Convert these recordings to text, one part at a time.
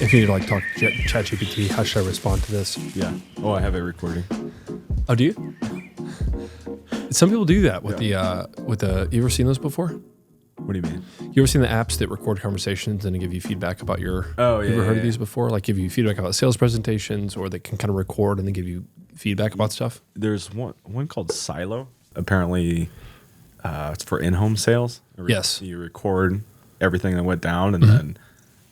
If you need to like talk to ChatGPT, how should I respond to this? Yeah. Oh, I have a recording. Oh, do you? Some people do that with the You ever seen those before? What do you mean? You ever seen the apps that record conversations and give you feedback about your? Oh, yeah. You ever heard yeah. of these before? Like give you feedback about sales presentations, or they can kind of record and then give you feedback about stuff. There's one called Silo. Apparently, it's for in-home sales. Yes. You record everything that went down, and then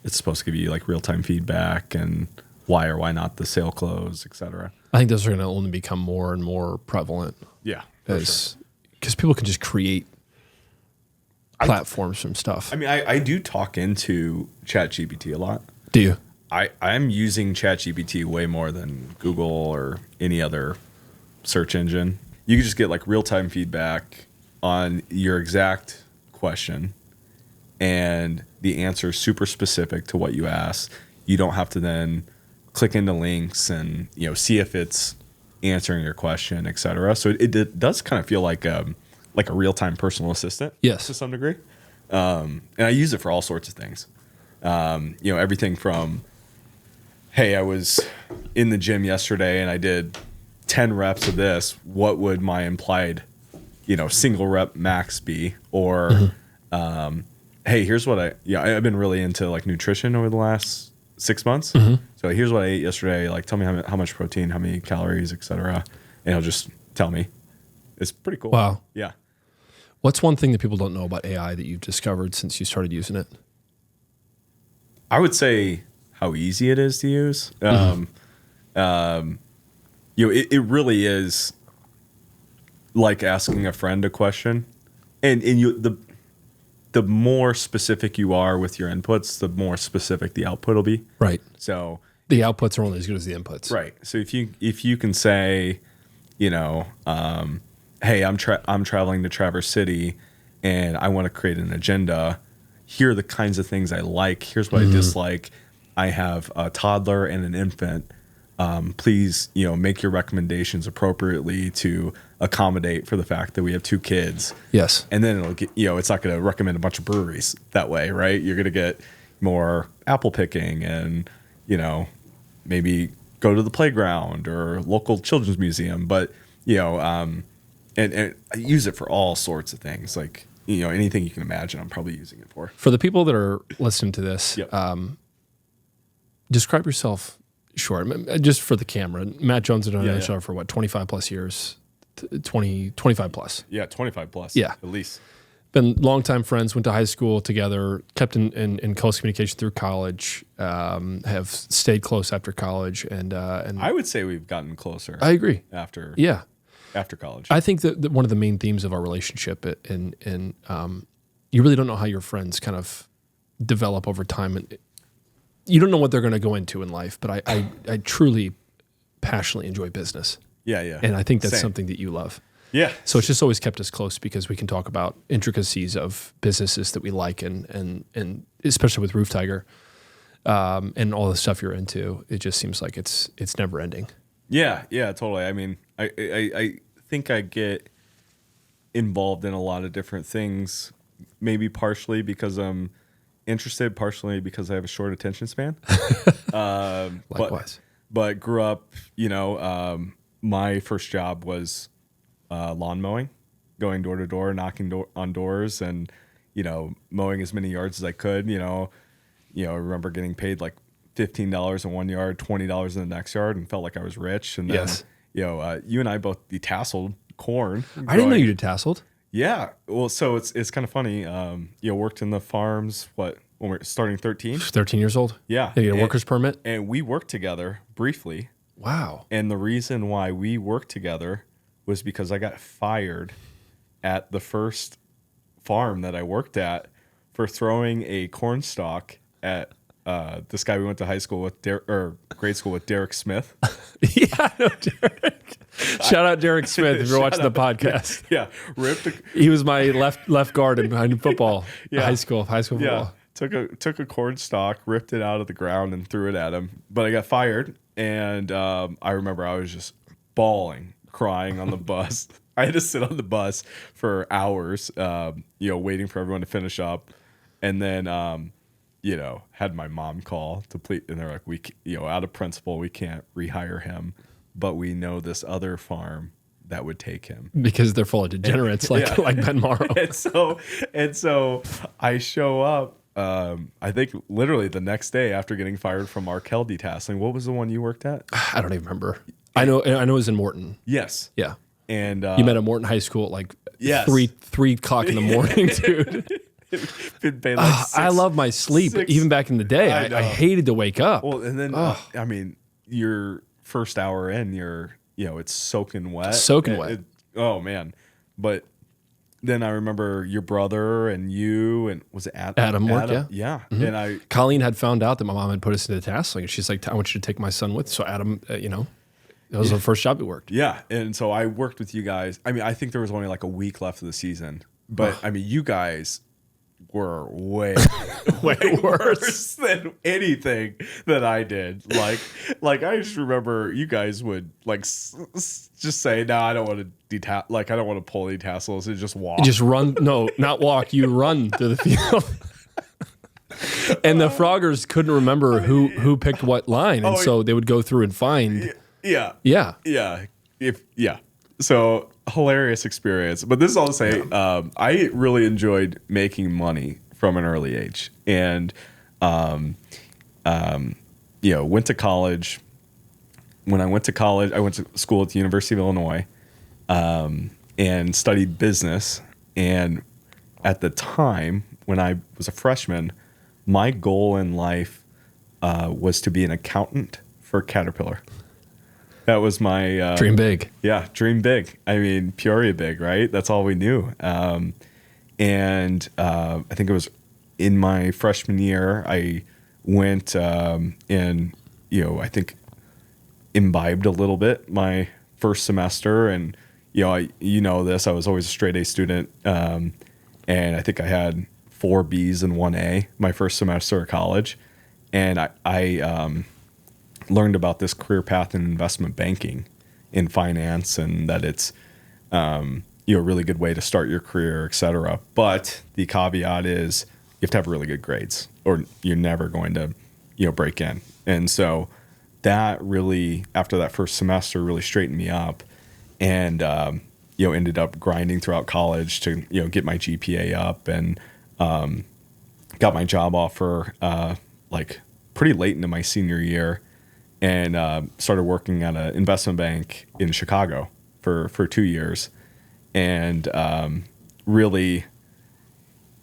it's supposed to give you like real-time feedback and why or why not the sale closed, etc. I think those are going to only become more and more prevalent. Yeah, because people can just create platforms from stuff. I mean, I do talk into ChatGPT a lot. Do you? I'm using ChatGPT way more than Google or any other search engine. You can just get like real-time feedback on your exact question, and the answer is super specific to what you asked. You don't have to then click into links and see if it's answering your question, etc. So it does kind of feel like a real-time personal assistant, yes, to some degree. And I use it for all sorts of things. Everything from, hey, I was in the gym yesterday and I did 10 reps of this. What would my implied, single rep max be? Or, hey, here's what I've been really into like nutrition over the last 6 months. So here's what I ate yesterday. Like, tell me how much protein, how many calories, etc. And he'll just tell me. It's pretty cool. Wow. Yeah. What's one thing that people don't know about AI that you've discovered since you started using it? I would say how easy it is to use. It really is like asking a friend a question, and the more specific you are with your inputs, the more specific the output will be. Right. So the outputs are only as good as the inputs. Right. So if you can say, hey, I'm traveling to Traverse City, and I want to create an agenda. Here are the kinds of things I like. Here's what I dislike. I have a toddler and an infant. Please, make your recommendations appropriately to accommodate for the fact that we have 2 kids. Yes. And then it'll get, it's not going to recommend a bunch of breweries that way, right? You're going to get more apple picking and, maybe go to the playground or local children's museum. But, and I use it for all sorts of things. Like, anything you can imagine, I'm probably using it for. For the people that are listening to this, Yep. Describe yourself short, just for the camera. Matt Jones has done Yeah. the show for what, 25 plus years? 25 plus. Yeah, 25 plus. Yeah. At least. Been longtime friends, went to high school together, kept in close communication through college, have stayed close after college. And I would say we've gotten closer. I agree. After college. I think that one of the main themes of our relationship, and you really don't know how your friends kind of develop over time. And you don't know what they're going to go into in life, but I truly passionately enjoy business. Yeah. And I think that's Same. something that you love. Yeah. So it's just always kept us close because we can talk about intricacies of businesses that we like, and especially with Roof Tiger, and all the stuff you're into. It just seems like it's never ending. Yeah, totally. I mean, I think I get involved in a lot of different things, maybe partially because I'm interested, partially because I have a short attention span. Likewise. But grew up, my first job was lawn mowing, going door to door, knocking on doors, and mowing as many yards as I could. I remember getting paid like $15 in one yard, $20 in the next yard, and felt like I was rich. And then, Yes. You and I both detasseled corn. I didn't know you detasseled. Yeah. Well, so it's kind of funny. Worked in the farms, when we're starting 13? 13 years old? Yeah. You get a worker's permit? And we worked together briefly. Wow. And the reason why we worked together was because I got fired at the first farm that I worked at for throwing a corn stalk at this guy we went to high school with, grade school with, Derek Smith. Yeah, I know Derek. Shout out Derek Smith if you're watching the podcast. Yeah. He was my left guard in football. High school football. Yeah. Took a corn stalk, ripped it out of the ground, and threw it at him. But I got fired, and I remember I was just bawling, crying on the bus. I had to sit on the bus for hours, waiting for everyone to finish up, and then had my mom call to plead, and they're like, out of principle, we can't rehire him, but we know this other farm that would take him. Because they're full of degenerates like Ben Morrow. And so I show up, I think literally the next day after getting fired from Arkell Detasseling. What was the one you worked at? I don't even remember. I know it was in Morton. Yes. Yeah. And you met at Morton High School at like 3 o'clock in the morning, dude. I love my sleep. Even back in the day, I hated to wake up. Well, and then your first hour in, it's soaking wet. Oh man. But then I remember your brother and you, and was it Adam worked, yeah. Yeah. Mm-hmm. And Colleen had found out that my mom had put us into tasseling, and she's like, I want you to take my son with. So Adam, that was the first job we worked. Yeah. And so I worked with you guys. I mean, I think there was only like a week left of the season, but I mean, you guys were way worse than anything that I did. Like I just remember you guys would just say, "No, I don't want to I don't want to pull any tassels and just walk." Just run. No, not walk. You run to the field. And the Froggers couldn't remember who picked what line, and so they would go through and find. Yeah. So hilarious experience. But this is all to say, I really enjoyed making money from an early age, and went to college. When I went to college, I went to school at the University of Illinois, and studied business. And at the time, when I was a freshman, my goal in life was to be an accountant for Caterpillar. That was my dream big. Yeah, dream big. I mean, Peoria big, right? That's all we knew. And I think it was in my freshman year, I went and I think imbibed a little bit my first semester, and I was always a straight A student, and I think I had 4 B's and 1 A my first semester of college, and I learned about this career path in investment banking, in finance, and that it's a really good way to start your career, et cetera. But the caveat is you have to have really good grades, or you're never going to break in. And so that really, after that first semester, really straightened me up, and ended up grinding throughout college to get my GPA up, and got my job offer like pretty late into my senior year, and started working at an investment bank in Chicago for 2 years, and really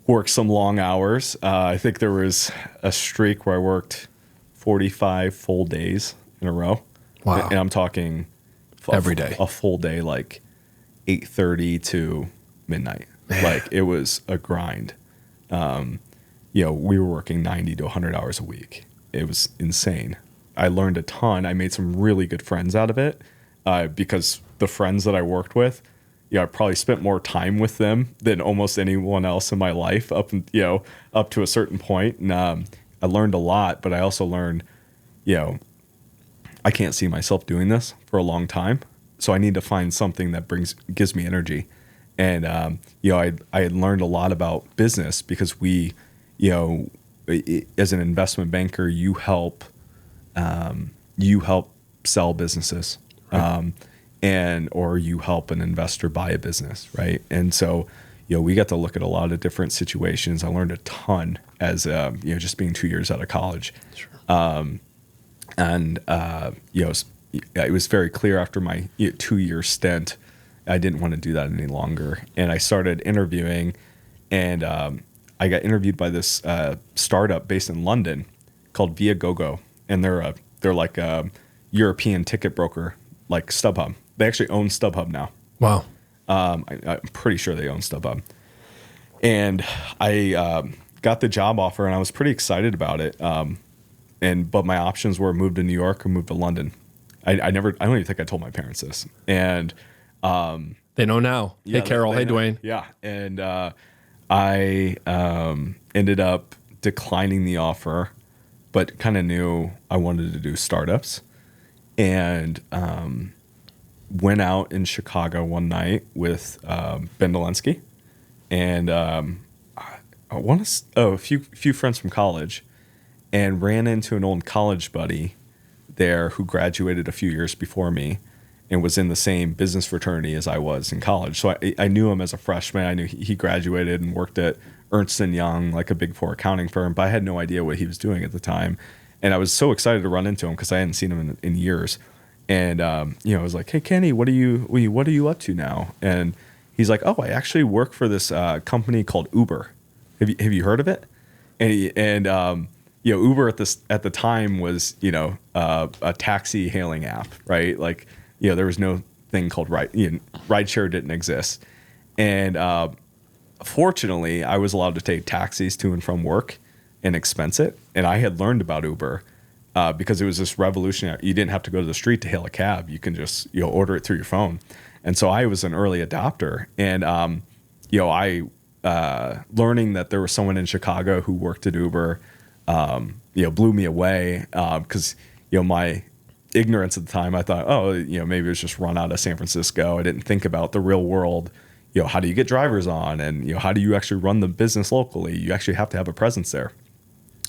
worked some long hours. I think there was a streak where I worked 45 full days in a row. Wow. And I'm talking every day, a full day, like 8:30 to midnight. Man. Like it was a grind. We were working 90 to 100 hours a week. It was insane. I learned a ton. I made some really good friends out of it, because the friends that I worked with, I probably spent more time with them than almost anyone else in my life up to a certain point. And I learned a lot, but I also learned, I can't see myself doing this for a long time, so I need to find something that gives me energy. And I had learned a lot about business, because we, as an investment banker, you help sell businesses, right. Or you help an investor buy a business, right? And so, we got to look at a lot of different situations. I learned a ton as just being 2 years out of college. Sure. It was very clear after my 2-year stint, I didn't want to do that any longer, and I started interviewing, and I got interviewed by this startup based in London called Viagogo, and they're like a European ticket broker, like StubHub. They actually own StubHub now. Wow. I'm pretty sure they own StubHub. And I got the job offer, and I was pretty excited about it. But my options were move to New York or move to London. I don't even think I told my parents this. And they know now. Yeah, hey, Carol. Hey, Dwayne. Yeah. And I ended up declining the offer, but kind of knew I wanted to do startups, and went out in Chicago one night with Ben Dolensky, and I want to a few friends from college, and ran into an old college buddy there who graduated a few years before me and was in the same business fraternity as I was in college. So I knew him as a freshman. I knew he graduated and worked at Ernst & Young, like a Big Four accounting firm, but I had no idea what he was doing at the time. And I was so excited to run into him because I hadn't seen him in years. And, I was like, hey, Kenny, what are you up to now? And he's like, oh, I actually work for this company called Uber. Have you heard of it? And Uber at the time was, a taxi hailing app, right? Like, there was no thing called rideshare didn't exist. And fortunately, I was allowed to take taxis to and from work and expense it. And I had learned about Uber because it was this revolutionary. You didn't have to go to the street to hail a cab. You can just order it through your phone. And so I was an early adopter. And I learning that there was someone in Chicago who worked at Uber, blew me away because my ignorance at the time, I thought, maybe it was just run out of San Francisco. I didn't think about the real world. How do you get drivers on, and how do you actually run the business locally? You actually have to have a presence there.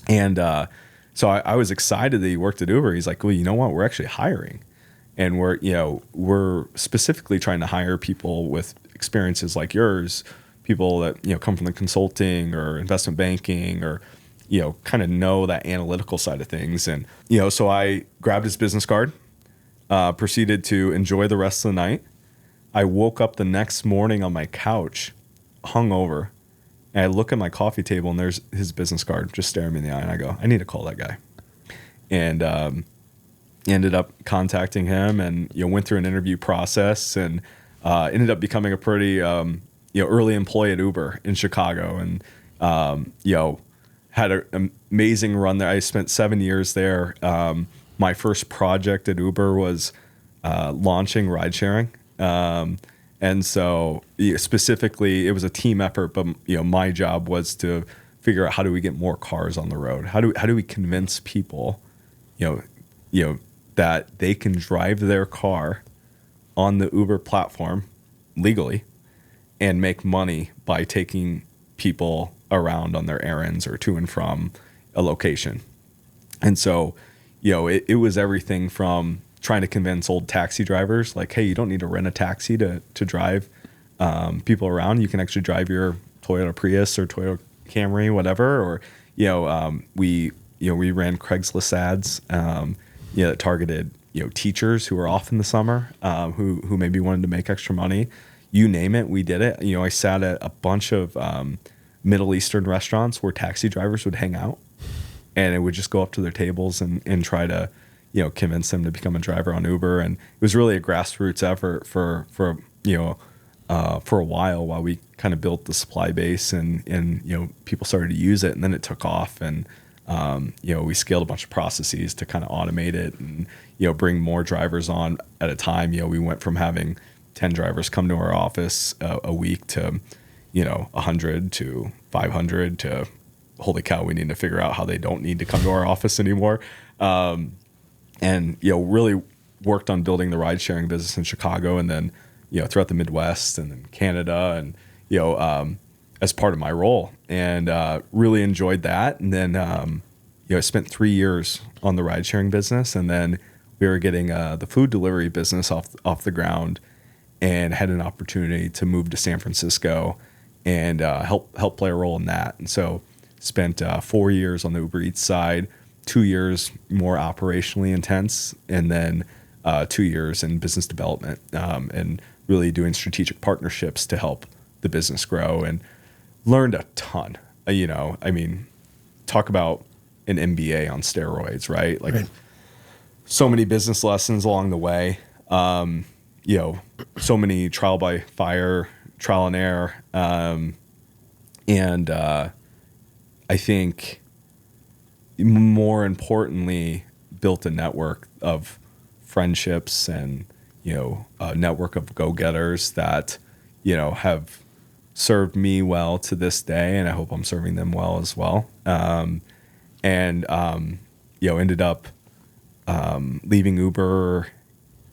And so I was excited that he worked at Uber. He's like, well, you know what? We're actually hiring, and we're specifically trying to hire people with experiences like yours, people that come from the consulting or investment banking or kind of know that analytical side of things. And so I grabbed his business card, proceeded to enjoy the rest of the night. I woke up the next morning on my couch, hungover, and I look at my coffee table and there's his business card just staring me in the eye. And I go, I need to call that guy. And ended up contacting him and went through an interview process and ended up becoming a pretty early employee at Uber in Chicago. And had an amazing run there. I spent 7 years there. My first project at Uber was launching ride sharing. And so specifically it was a team effort, but my job was to figure out how do we get more cars on the road? How do we convince people, that they can drive their car on the Uber platform legally and make money by taking people around on their errands or to and from a location. And so, it was everything from trying to convince old taxi drivers, like, hey, you don't need to rent a taxi to drive people around. You can actually drive your Toyota Prius or Toyota Camry, whatever. Or, we ran Craigslist ads, that targeted, teachers who were off in the summer, who maybe wanted to make extra money. You name it, we did it. I sat at a bunch of Middle Eastern restaurants where taxi drivers would hang out, and it would just go up to their tables and try to convince them to become a driver on Uber. And it was really a grassroots effort for a while we kind of built the supply base and people started to use it, and then it took off. And we scaled a bunch of processes to kind of automate it and bring more drivers on at a time. We went from having 10 drivers come to our office a week to 100 to 500 to holy cow, we need to figure out how they don't need to come to our office anymore. And really worked on building the ride sharing business in Chicago, and then throughout the Midwest and then Canada, and as part of my role, and really enjoyed that. And then I spent 3 years on the ride sharing business, and then we were getting the food delivery business off the ground, and had an opportunity to move to San Francisco and help play a role in that. And so spent 4 years on the Uber Eats side, 2 years more operationally intense, and then 2 years in business development, and really doing strategic partnerships to help the business grow, and learned a ton. Talk about an MBA on steroids, right? Like, right. So many business lessons along the way. So many trial by fire, trial and error. And I think more importantly, built a network of friendships and, a network of go-getters that, have served me well to this day. And I hope I'm serving them well as well. Ended up leaving Uber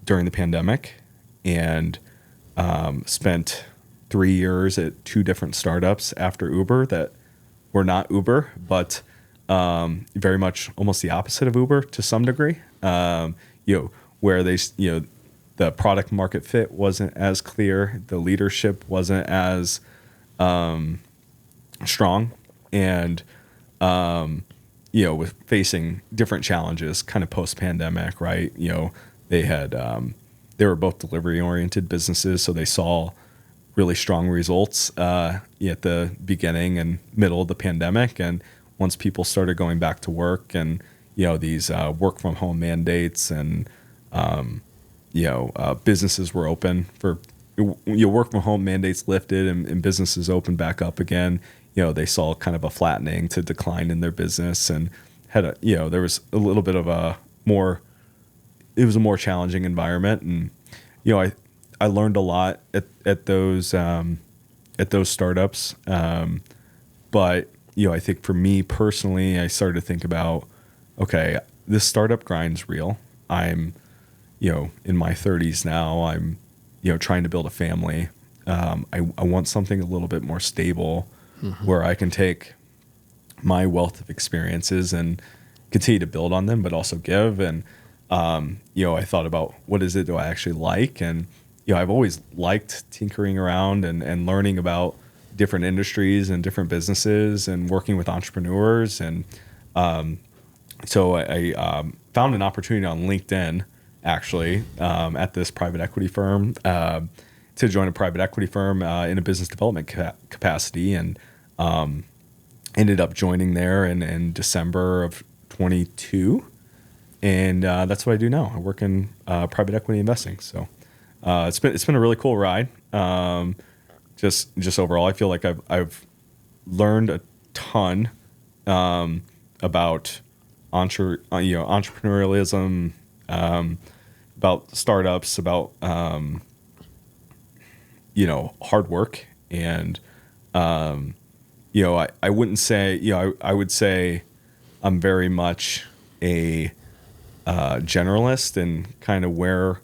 during the pandemic, and spent 3 years at 2 different startups after Uber that were not Uber, but very much almost the opposite of Uber to some degree. Where the product market fit wasn't as clear, the leadership wasn't as strong, and with facing different challenges, kind of post pandemic, right? They were both delivery oriented businesses, so they saw really strong results at the beginning and middle of the pandemic, and once people started going back to work, and these work from home mandates, and businesses were open for work from home mandates lifted, and businesses opened back up again. They saw kind of a flattening to decline in their business, and there was a little bit of it was a more challenging environment, and I learned a lot at those startups, but I think for me personally, I started to think about, okay, this startup grind's real. I'm in my 30s now. I'm trying to build a family. I want something a little bit more stable, where I can take my wealth of experiences and continue to build on them, but also give. And I thought about, what is it do I actually like? And I've always liked tinkering around and learning about different industries and different businesses and working with entrepreneurs. And so I found an opportunity on LinkedIn, actually, at this private equity firm, to join a private equity firm in a business development capacity, and ended up joining there in December of 22. And that's what I do now. I work in private equity investing. So it's been a really cool ride. Just overall, I feel like I've learned a ton about entrepreneurialism, about startups, about hard work, and I wouldn't say I would say I'm very much a generalist and kind of where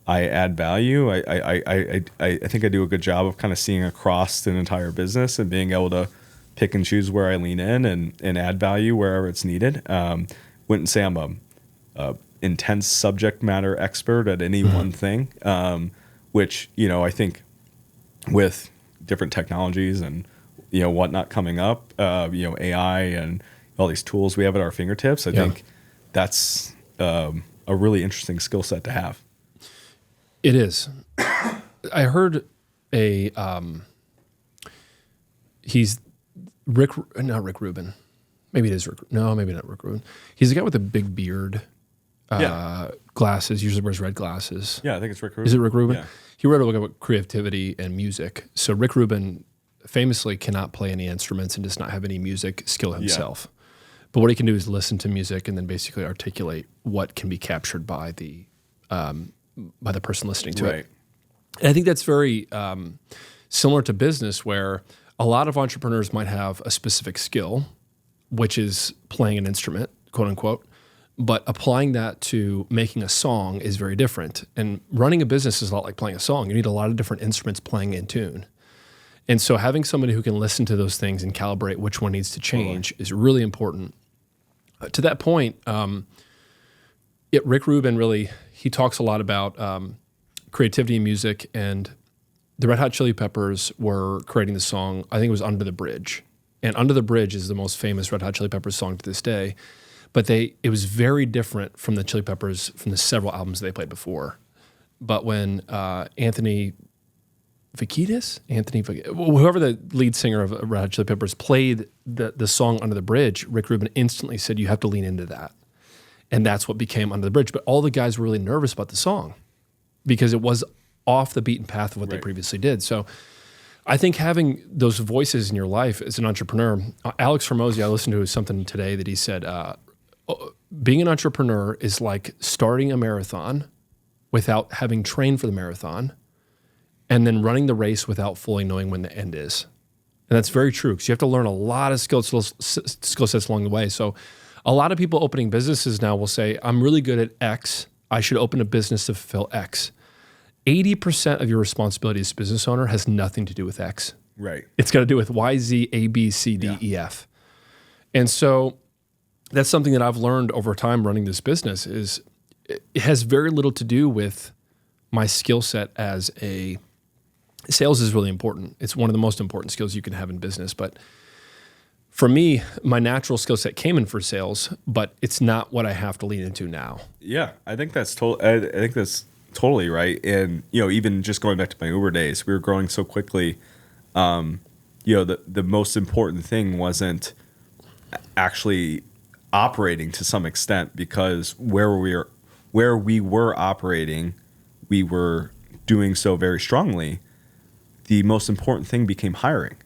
I add value. I think I do a good job of kind of seeing across an entire business and being able to pick and choose where I lean in and add value wherever it's needed. Wouldn't say I'm a intense subject matter expert at any one thing, which I think with different technologies and whatnot coming up, AI and all these tools we have at our fingertips, I think that's a really interesting skill set to have. It is. I heard he's not Rick Rubin. Maybe it is Rick. No, maybe not Rick Rubin. He's the guy with the big beard, glasses, usually wears red glasses. Yeah, I think it's Rick Rubin. Is it Rick Rubin? Yeah. He wrote a book about creativity and music. So Rick Rubin famously cannot play any instruments and does not have any music skill himself. Yeah. But what he can do is listen to music and then basically articulate what can be captured by the person listening to it. And I think that's very similar to business, where a lot of entrepreneurs might have a specific skill, which is playing an instrument, quote unquote, but applying that to making a song is very different. And running a business is a lot like playing a song. You need a lot of different instruments playing in tune. And so having somebody who can listen to those things and calibrate which one needs to change is really important. To that point, Rick Rubin really, he talks a lot about creativity in music, and the Red Hot Chili Peppers were creating the song, I think it was Under the Bridge. And Under the Bridge is the most famous Red Hot Chili Peppers song to this day. But it was very different from the Chili Peppers, from the several albums they played before. But when Anthony whoever the lead singer of Red Hot Chili Peppers played the song Under the Bridge, Rick Rubin instantly said, you have to lean into that. And that's what became Under the Bridge. But all the guys were really nervous about the song because it was off the beaten path of what they previously did. So I think having those voices in your life as an entrepreneur, Alex Hormozy, I listened to something today that he said, being an entrepreneur is like starting a marathon without having trained for the marathon, and then running the race without fully knowing when the end is. And that's very true, because you have to learn a lot of skill sets along the way. So a lot of people opening businesses now will say, I'm really good at X. I should open a business to fulfill X. 80% of your responsibility as a business owner has nothing to do with X. Right. It's got to do with Y, Z, A, B, C, D, E, F. And so that's something that I've learned over time running this business is it has very little to do with my skill set as a sales is really important. It's one of the most important skills you can have in business. But for me, my natural skill set came in for sales, but it's not what I have to lean into now. Yeah, I think that's totally right. And even just going back to my Uber days, we were growing so quickly. The most important thing wasn't actually operating to some extent, because where we were operating, we were doing so very strongly. The most important thing became hiring.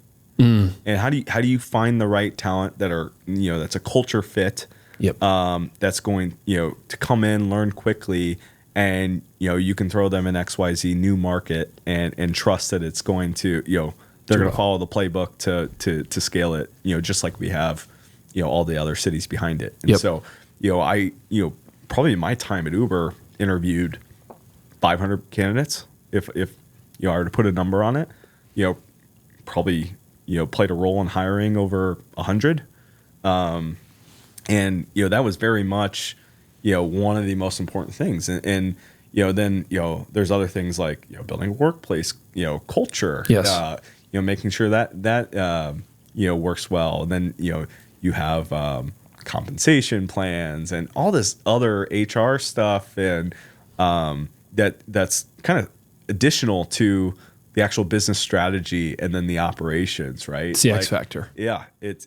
And how do you find the right talent that are that's a culture fit, Yep. that's going to come in, learn quickly, and you can throw them in XYZ new market and trust that it's going to they're going to follow the playbook to scale it, just like we have all the other cities behind it. And Yep. so I probably in my time at Uber interviewed 500 candidates. If I were to put a number on it, probably played a role in hiring over 100. And that was very much one of the most important things. And then there's other things like building a workplace culture. Yes. Making sure that works well. And then you have compensation plans and all this other HR stuff, and that's kind of additional to the actual business strategy and then the operations, right? It's the X factor. Yeah, it's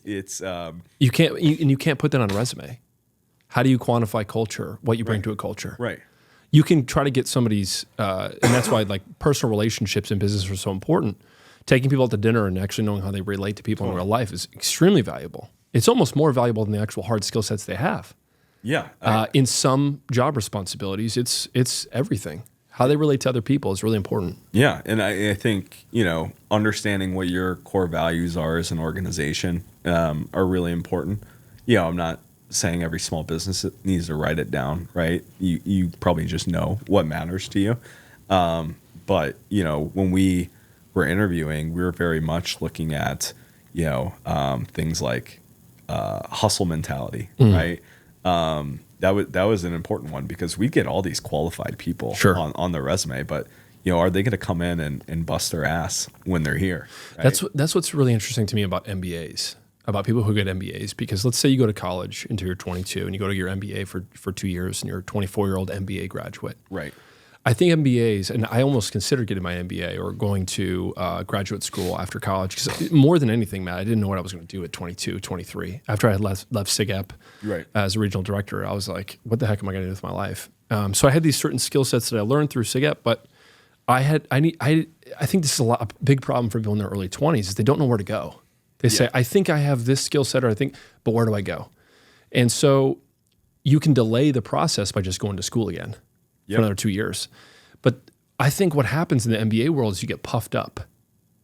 You can't put that on a resume. How do you quantify culture? What you bring to a culture? right. You can try to get somebody's, and that's why like personal relationships in business are so important. Taking people out to dinner and actually knowing how they relate to people in real life is extremely valuable. It's almost more valuable than the actual hard skill sets they have. Yeah. In some job responsibilities, it's everything. How they relate to other people is really important. Yeah, and I think understanding what your core values are as an organization are really important. I'm not saying every small business needs to write it down, right? You probably just know what matters to you. But when we were interviewing, we were very much looking at things like hustle mentality, right? That was an important one, because we get all these qualified people on their resume, but are they going to come in and bust their ass when they're here? Right? That's what's really interesting to me about MBAs, about people who get MBAs, because let's say you go to college until you're 22 and you go to your MBA for 2 years and you're a 24-year-old MBA graduate. Right. I think MBAs, and I almost considered getting my MBA or going to graduate school after college, because more than anything, Matt, I didn't know what I was going to do at 22, 23. After I had left SIGEP as a regional director, I was like, what the heck am I going to do with my life? So I had these certain skill sets that I learned through SIGEP, but I think this is a big problem for people in their early 20s is they don't know where to go. They say, I think I have this skill set, but where do I go? And so you can delay the process by just going to school again. For another 2 years. But I think what happens in the MBA world is you get puffed up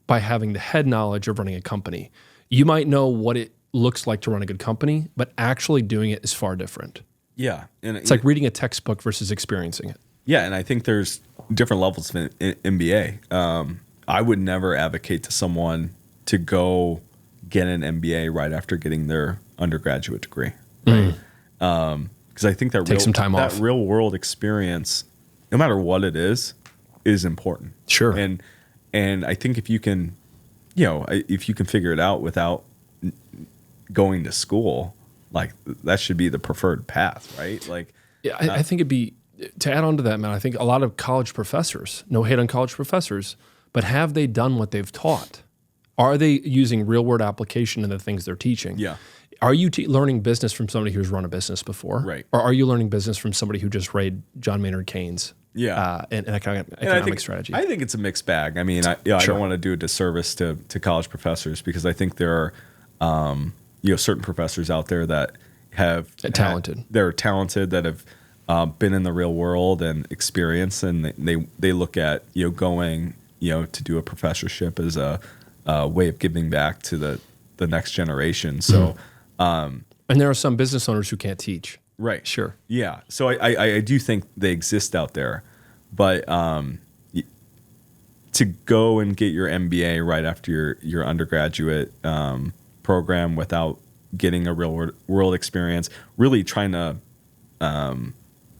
by having the head knowledge of running a company. You might know what it looks like to run a good company, but actually doing it is far different. Yeah. And it's like reading a textbook versus experiencing it. Yeah, and I think there's different levels of MBA. I would never advocate to someone to go get an MBA right after getting their undergraduate degree. Right. Because I think that Take some time that off. real world experience, no matter what it is important. Sure. And I think if you can figure it out without going to school, like that should be the preferred path, right? Like, yeah, I think it'd be, to add on to that, man, I think a lot of college professors, no hate on college professors, but have they done what they've taught? Are they using real world application in the things they're teaching? Yeah. Are you learning business from somebody who's run a business before? Right. Or are you learning business from somebody who just read John Maynard Keynes? And economic strategy. I think it's a mixed bag. I mean, I don't want to do a disservice to college professors, because I think there are certain professors out there that have talented. They're talented, that have been in the real world and experienced, and they look at going to do a professorship as a way of giving back to the next generation. So. And there are some business owners who can't teach. Right. Sure. Yeah. So I do think they exist out there, but to go and get your MBA right after your undergraduate program without getting a real world experience, really trying to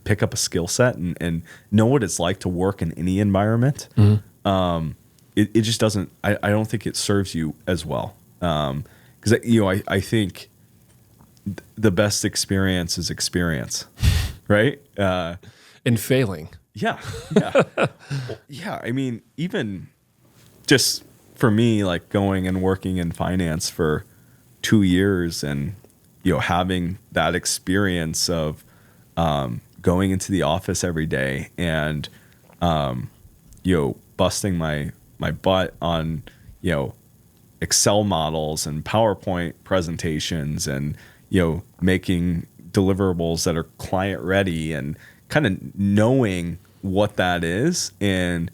pick up a skill set and know what it's like to work in any environment. It just doesn't, I don't think it serves you as well. Because, I think the best experience is experience, right? And failing. Yeah. Yeah. I mean, even just for me, like going and working in finance for 2 years and, having that experience of going into the office every day and, busting my butt on, Excel models and PowerPoint presentations and, making deliverables that are client ready and kind of knowing what that is and,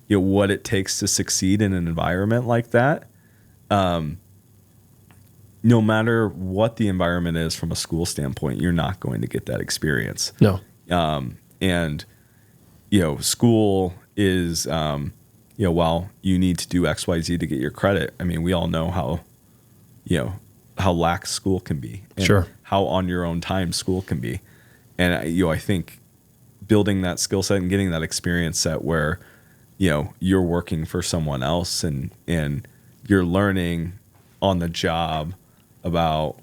what it takes to succeed in an environment like that. No matter what the environment is from a school standpoint, you're not going to get that experience. No. And, school is, while you need to do X, Y, Z to get your credit. I mean, we all know how lax school can be. And Sure. how on your own time school can be. And, I think building that skill set and getting that experience set where, you're working for someone else and you're learning on the job about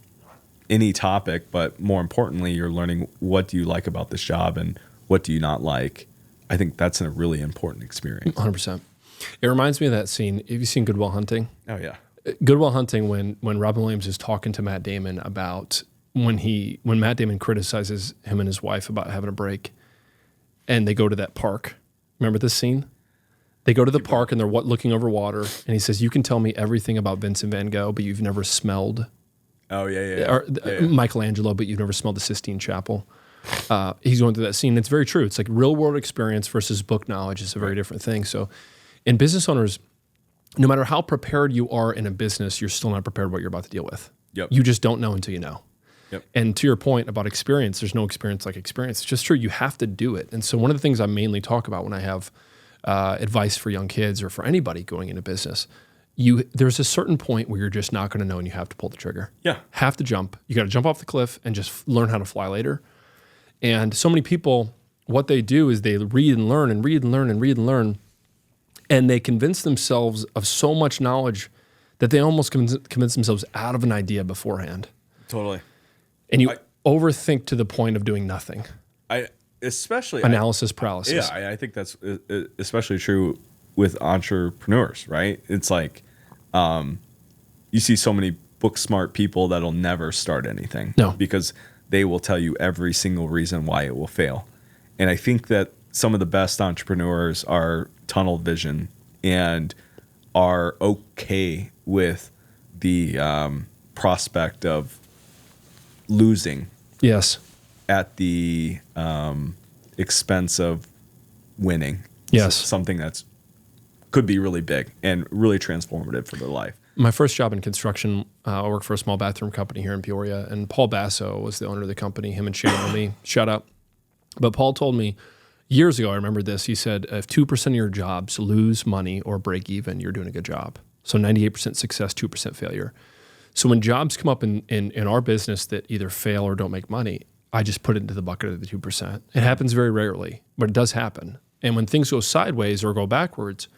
any topic, but more importantly, you're learning what do you like about this job and what do you not like. I think that's a really important experience. 100%. It reminds me of that scene. Have you seen Good Will Hunting? Oh yeah. Good Will Hunting, when Robin Williams is talking to Matt Damon about when Matt Damon criticizes him and his wife about having a break, and they go to that park. Remember this scene? They go to the park and they're looking over water, and he says, "You can tell me everything about Vincent van Gogh, but you've never smelled." Oh yeah. Or Michelangelo, but you've never smelled the Sistine Chapel. He's going through that scene. It's very true. It's like real world experience versus book knowledge is a very different thing. So, in business owners, no matter how prepared you are in a business, you're still not prepared what you're about to deal with. Yep. You just don't know until you know. Yep. And to your point about experience, there's no experience like experience. It's just true. You have to do it. And so one of the things I mainly talk about when I have advice for young kids or for anybody going into business, there's a certain point where you're just not going to know and you have to pull the trigger. Yeah. Have to jump. You got to jump off the cliff and just learn how to fly later. And so many people, what they do is they read and learn and read and learn and read and learn. And they convince themselves of so much knowledge that they almost convince themselves out of an idea beforehand. Totally. And you overthink to the point of doing nothing. Analysis paralysis. Yeah, I think that's especially true with entrepreneurs, right? It's like you see so many book smart people that'll never start anything. No. Because they will tell you every single reason why it will fail. And I think that some of the best entrepreneurs are tunnel vision and are okay with the prospect of losing. Yes. At the expense of winning. Yes. Something that's could be really big and really transformative for their life. My first job in construction, I worked for a small bathroom company here in Peoria, and Paul Basso was the owner of the company. Him and Shane and me, shout out. But Paul told me years ago, I remember this, he said, if 2% of your jobs lose money or break even, you're doing a good job. So 98% success, 2% failure. So when jobs come up in our business that either fail or don't make money, I just put it into the bucket of the 2%. It happens very rarely, but it does happen. And when things go sideways or go backwards,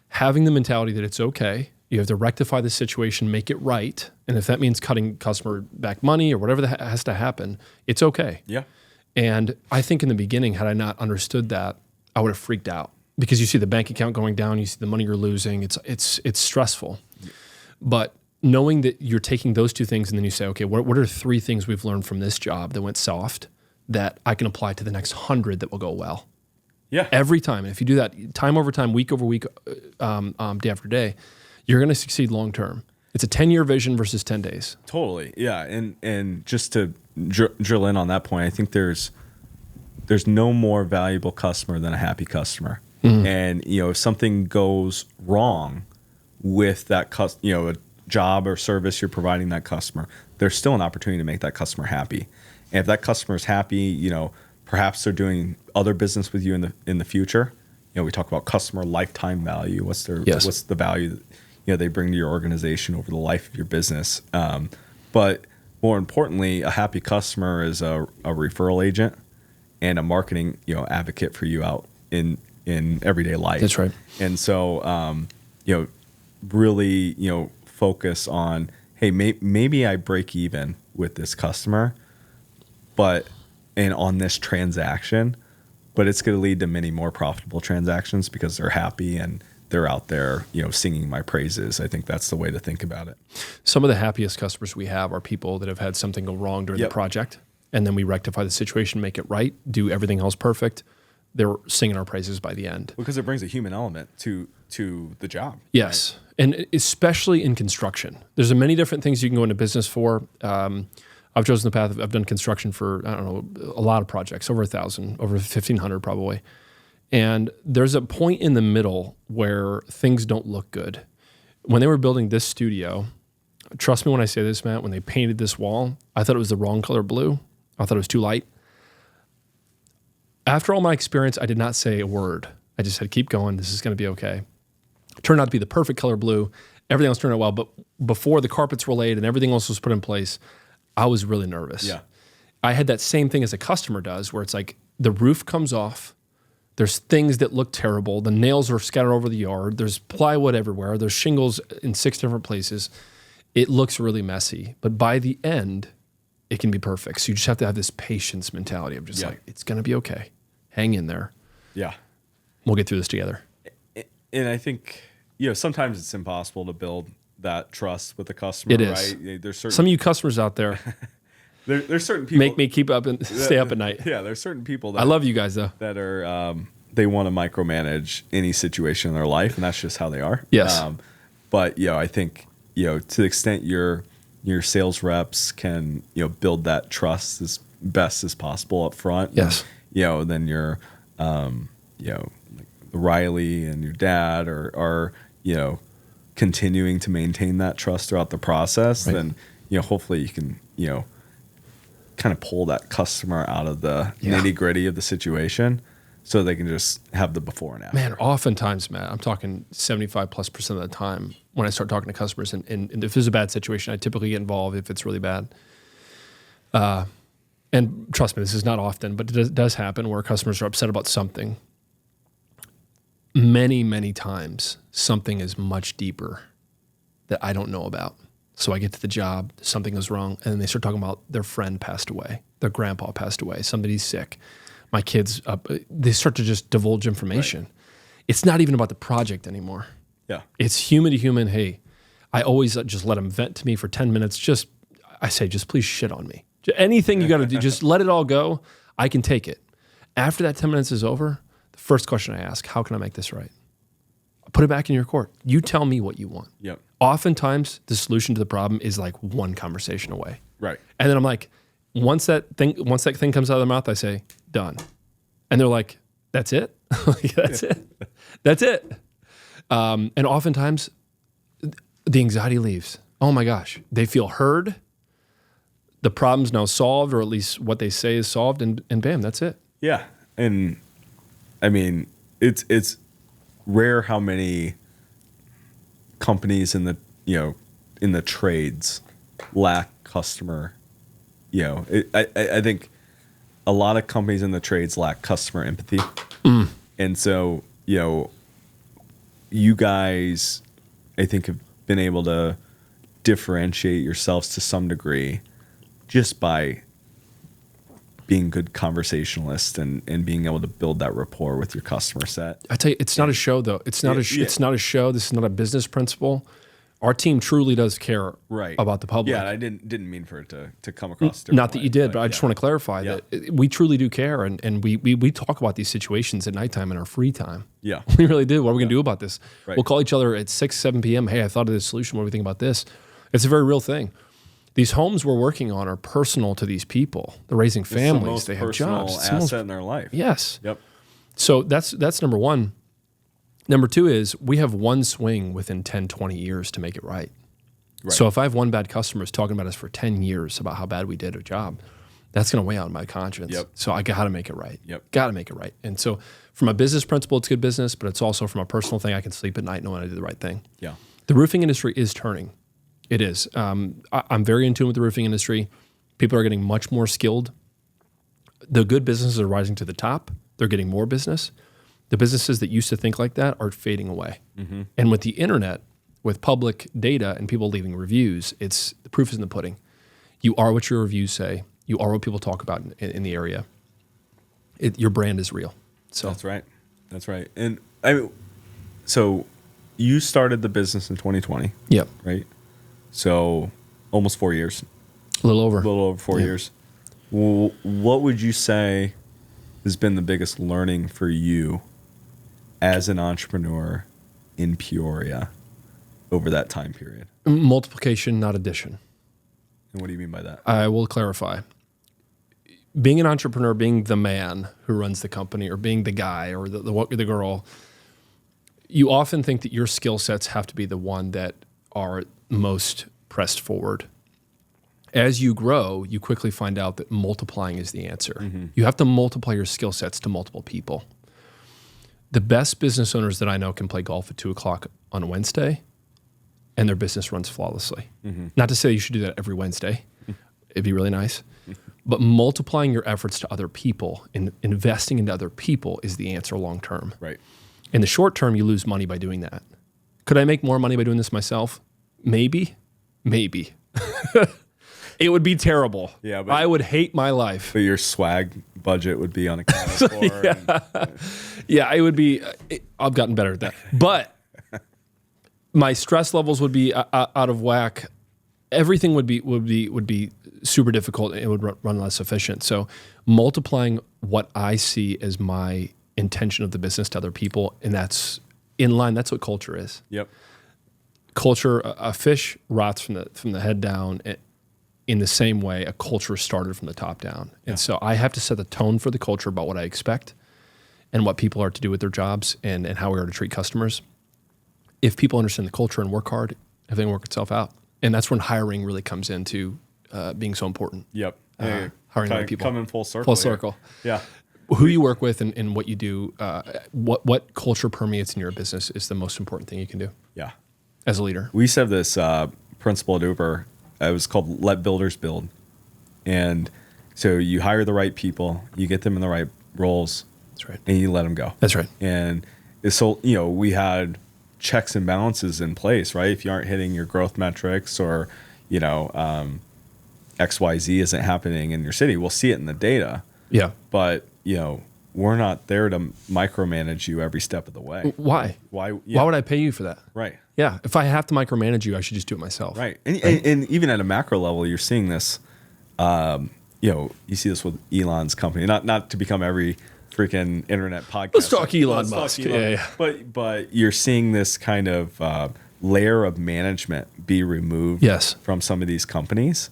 having the mentality that it's okay, you have to rectify the situation, make it right. And if that means cutting customer back money or whatever that has to happen, it's okay. Yeah. And I think in the beginning, had I not understood that, I would have freaked out because you see the bank account going down, you see the money you're losing. It's stressful. Yeah. But knowing that you're taking those two things and then you say, okay, what are 3 things we've learned from this job that went soft that I can apply to the next 100 that will go well? Yeah. Every time. And if you do that time over time, week over week, day after day, you're going to succeed long term. It's a 10-year vision versus 10 days. Totally. Yeah. And just to drill in on that point, I think there's no more valuable customer than a happy customer. Mm-hmm. And, if something goes wrong with that a job or service you're providing that customer, there's still an opportunity to make that customer happy. And if that customer is happy, perhaps they're doing other business with you in the future. We talk about customer lifetime value. What's the value that, they bring to your organization over the life of your business. But more importantly, a happy customer is a referral agent and a marketing, advocate for you out in everyday life. That's right. And so, really, focus on, hey, maybe I break even with this customer, and on this transaction, but it's going to lead to many more profitable transactions because they're happy and they're out there, singing my praises. I think that's the way to think about it. Some of the happiest customers we have are people that have had something go wrong during the project, and then we rectify the situation, make it right, do everything else perfect. They're singing our praises by the end. Because it brings a human element to the job. Yes, right? And especially in construction. There's many different things you can go into business for. I've chosen the path. I've done construction for, I don't know, a lot of projects, over 1,000, over 1,500 probably. And there's a point in the middle where things don't look good. When they were building this studio, trust me when I say this, Matt, when they painted this wall, I thought it was the wrong color blue. I thought it was too light. After all my experience, I did not say a word. I just said, keep going. This is going to be okay. It turned out to be the perfect color blue. Everything else turned out well. But before the carpets were laid and everything else was put in place, I was really nervous. Yeah. I had that same thing as a customer does, where it's like the roof comes off. There's things that look terrible. The nails are scattered over the yard. There's plywood everywhere. There's shingles in 6 different places. It looks really messy. But by the end, it can be perfect. So you just have to have this patience mentality of just like, it's going to be okay. Hang in there. Yeah. We'll get through this together. And I think, sometimes it's impossible to build that trust with the customer. It is. Right? There's certain, some of you customers out there there's certain people make me keep up and stay up at night. Yeah, there's certain people that I love you guys though. That are they want to micromanage any situation in their life, and that's just how they are. Yes. But I think to the extent your sales reps can build that trust as best as possible up front. Yes. Then your Riley and your dad are continuing to maintain that trust throughout the process. Right. Then hopefully you can kind of pull that customer out of the nitty gritty of the situation, so they can just have the before and after. Man, oftentimes, Matt, I'm talking 75+% of the time when I start talking to customers, and if there's a bad situation, I typically get involved if it's really bad. And trust me, this is not often, but it does happen where customers are upset about something. Many, many times, something is much deeper that I don't know about. So I get to the job, something goes wrong, and then they start talking about their friend passed away, their grandpa passed away, somebody's sick. My kids, they start to just divulge information. Right. It's not even about the project anymore. Yeah. It's human to human. Hey, I always just let them vent to me for 10 minutes. I say, please shit on me. Anything you got to do, just let it all go. I can take it. After that 10 minutes is over, the first question I ask, how can I make this right? Put it back in your court. You tell me what you want. Yep. Oftentimes, the solution to the problem is like one conversation away. Right. And then I'm like, once that thing comes out of their mouth, I say, done. And they're like, that's it? That's it. That's it. And oftentimes, the anxiety leaves. Oh my gosh. They feel heard. The problem's now solved, or at least what they say is solved, and bam, that's it. Yeah. And I mean, it's rare how many companies in the trades lack customer. I think a lot of companies in the trades lack customer empathy. And so, you guys, I think, have been able to differentiate yourselves to some degree just by being good conversationalists and being able to build that rapport with your customer set. I tell you, it's not a show though. It's not it's not a show. This is not a business principle. Our team truly does care about the public. Yeah, I didn't mean for it to come across. Not that you did, but I just want to clarify that we truly do care, and we talk about these situations at nighttime in our free time. Yeah, we really do. What are we gonna do about this? Right. We'll call each other at 6, 7 p.m. Hey, I thought of this solution. What do we think about this? It's a very real thing. These homes we're working on are personal to these people. They're raising families. They have jobs. It's the most asset in their life. Yes. Yep. So that's number one. Number two is we have one swing within 10, 20 years to make it right. So if I have one bad customer who's talking about us for 10 years about how bad we did a job, that's going to weigh on my conscience. Yep. So I got to make it right. Yep. Got to make it right. And so from a business principle, it's good business, but it's also from a personal thing. I can sleep at night knowing I did the right thing. Yeah. The roofing industry is turning. It is. I'm very in tune with the roofing industry. People are getting much more skilled. The good businesses are rising to the top. They're getting more business. The businesses that used to think like that are fading away. And with the internet, with public data and people leaving reviews, the proof is in the pudding. You are what your reviews say. You are what people talk about in the area. Your brand is real. So That's right. That's right. And so you started the business in 2020. Yep. Right? So almost 4 years. A little over. A little over 4 years. Well, what would you say has been the biggest learning for you as an entrepreneur in Peoria over that time period? Multiplication, not addition. And what do you mean by that? I will clarify. Being an entrepreneur, being the man who runs the company, or being the guy or the girl, you often think that your skill sets have to be the one that are most pressed forward. As you grow, you quickly find out that multiplying is the answer. You have to multiply your skill sets to multiple people. The best business owners that I know can play golf at 2 o'clock on a Wednesday, and their business runs flawlessly. Not to say you should do that every Wednesday. It'd be really nice. But multiplying your efforts to other people and investing into other people is the answer long term. Right. In the short term, you lose money by doing that. Could I make more money by doing this myself? Maybe. It would be terrible. Yeah, but I would hate my life. But your swag budget would be unaccounted for. Yeah, it would be. I've gotten better at that. But my stress levels would be out of whack. Everything would be super difficult, and it would run less efficient. So multiplying what I see as my intention of the business to other people, and that's in line. That's what culture is. Yep. Culture, a fish rots from the head down. In the same way, a culture started from the top down. And so I have to set the tone for the culture about what I expect and what people are to do with their jobs and how we are to treat customers. If people understand the culture and work hard, everything will work itself out. And that's when hiring really comes into being so important. Yep. Hiring the right people. Coming full circle. Full circle. Yeah. Who you work with and what you do, what culture permeates in your business is the most important thing you can do. Yeah. As a leader. We used to have this principle at Uber. It was called Let Builders Build. And so you hire the right people, you get them in the right roles. That's right. And you let them go. That's right. And so, we had checks and balances in place, right? If you aren't hitting your growth metrics or, XYZ isn't happening in your city, we'll see it in the data. Yeah. But, we're not there to micromanage you every step of the way. Why? Why? Why would I pay you for that? Right. Yeah. If I have to micromanage you, I should just do it myself. Right. And even at a macro level, you're seeing this, you see this with Elon's company, not to become every freaking internet podcast. Let's talk Elon Musk. Yeah. But you're seeing this kind of layer of management be removed from some of these companies,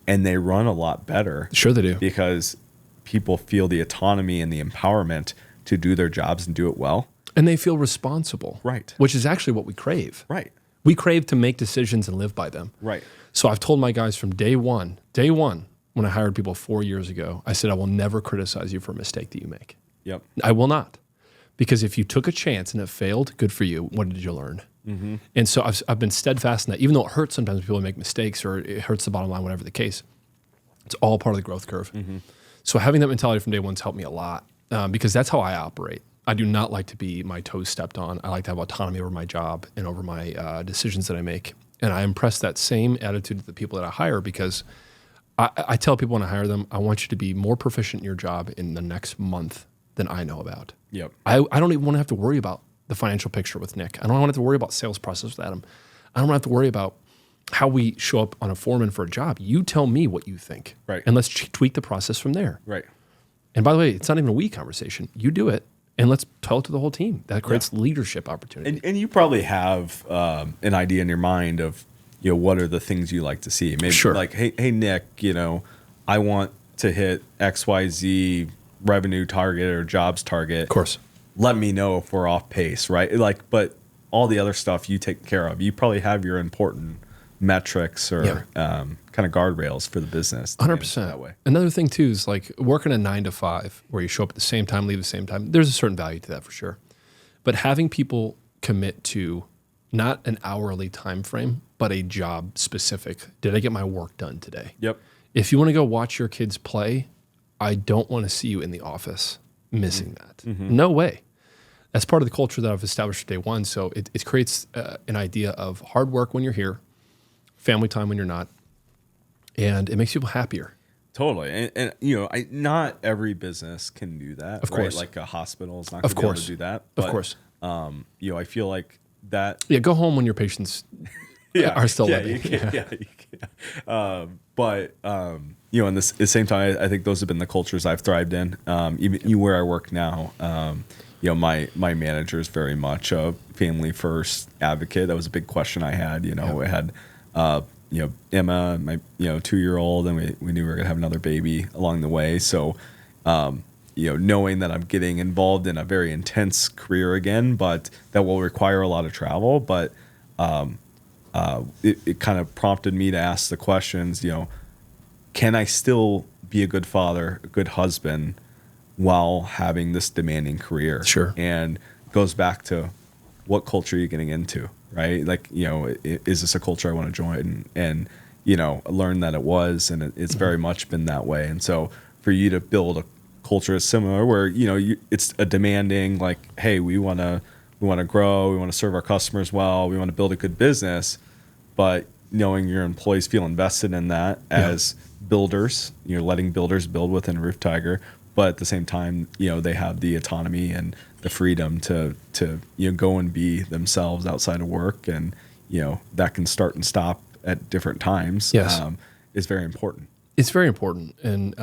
and they run a lot better. Sure they do. Because people feel the autonomy and the empowerment to do their jobs and do it well. And they feel responsible. Right. Which is actually what we crave. Right. We crave to make decisions and live by them. Right. So I've told my guys from day one, when I hired people 4 years ago, I said, I will never criticize you for a mistake that you make. Yep. I will not. Because if you took a chance and it failed, good for you. What did you learn? And so I've been steadfast in that. Even though it hurts sometimes when people make mistakes or it hurts the bottom line, whatever the case, it's all part of the growth curve. So having that mentality from day one's helped me a lot because that's how I operate. I do not like to be my toes stepped on. I like to have autonomy over my job and over my decisions that I make. And I impress that same attitude to the people that I hire because I tell people when I hire them, I want you to be more proficient in your job in the next month than I know about. Yep. I don't even want to have to worry about the financial picture with Nick. I don't want to have to worry about sales process with Adam. I don't want to have to worry about how we show up on a foreman for a job. You tell me what you think. Right. And let's tweak the process from there. Right. And by the way, it's not even a we conversation. You do it. And let's tell it to the whole team. That creates leadership opportunity. And you probably have an idea in your mind of, what are the things you like to see? Maybe like, hey, Nick, I want to hit XYZ revenue target or jobs target. Of course. Let me know if we're off pace, right? But all the other stuff you take care of. You probably have your important metrics or kind of guardrails for the business. 100%. That way. Another thing too is like working a 9 to 5 where you show up at the same time, leave at the same time. There's a certain value to that for sure. But having people commit to not an hourly time frame, but a job specific. Did I get my work done today? Yep. If you want to go watch your kids play, I don't want to see you in the office missing that. No way. That's part of the culture that I've established from day one. So it creates an idea of hard work when you're here, family time when you're not, and it makes people happier. Totally. And not every business can do that. Of course. Right? Like a hospital is not going to be able to do that. But, of course. I feel like that. Yeah, go home when your patients are still living. You can. But in the same time, I think those have been the cultures I've thrived in. Even where I work now, my manager is very much a family first advocate. That was a big question I had. I had Emma, my 2-year-old, and we knew we were gonna have another baby along the way. So knowing that I'm getting involved in a very intense career again, but that will require a lot of travel, but it kind of prompted me to ask the questions, can I still be a good father, a good husband while having this demanding career? Sure. And it goes back to what culture are you getting into, right? Like, is this a culture I want to join? And, learn that it was, and it's very much been that way. And so for you to build a culture is similar where, it's a demanding, like, hey, we want to grow, we want to serve our customers well, we want to build a good business, but knowing your employees feel invested in that as builders, you're letting builders build within Roof Tiger, but at the same time, they have the autonomy and the freedom to go and be themselves outside of work, and that can start and stop at different times. Yes. Is very important. It's very important, and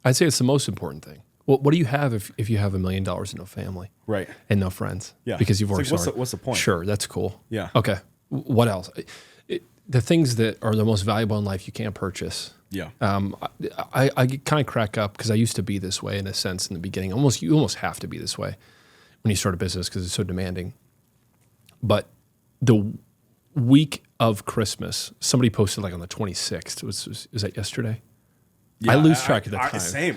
I'd say it's the most important thing. Well, what do you have if you have $1 million and no family, right, and no friends? Yeah, because you've worked like, hard. What's the point? Sure, that's cool. Yeah. Okay. What else? The things that are the most valuable in life you can't purchase. Yeah. I kind of crack up because I used to be this way in a sense in the beginning. You almost have to be this way when you start a business because it's so demanding. But the week of Christmas, somebody posted like on the 26th. Was that yesterday? Yeah, I lose track of the time. Same.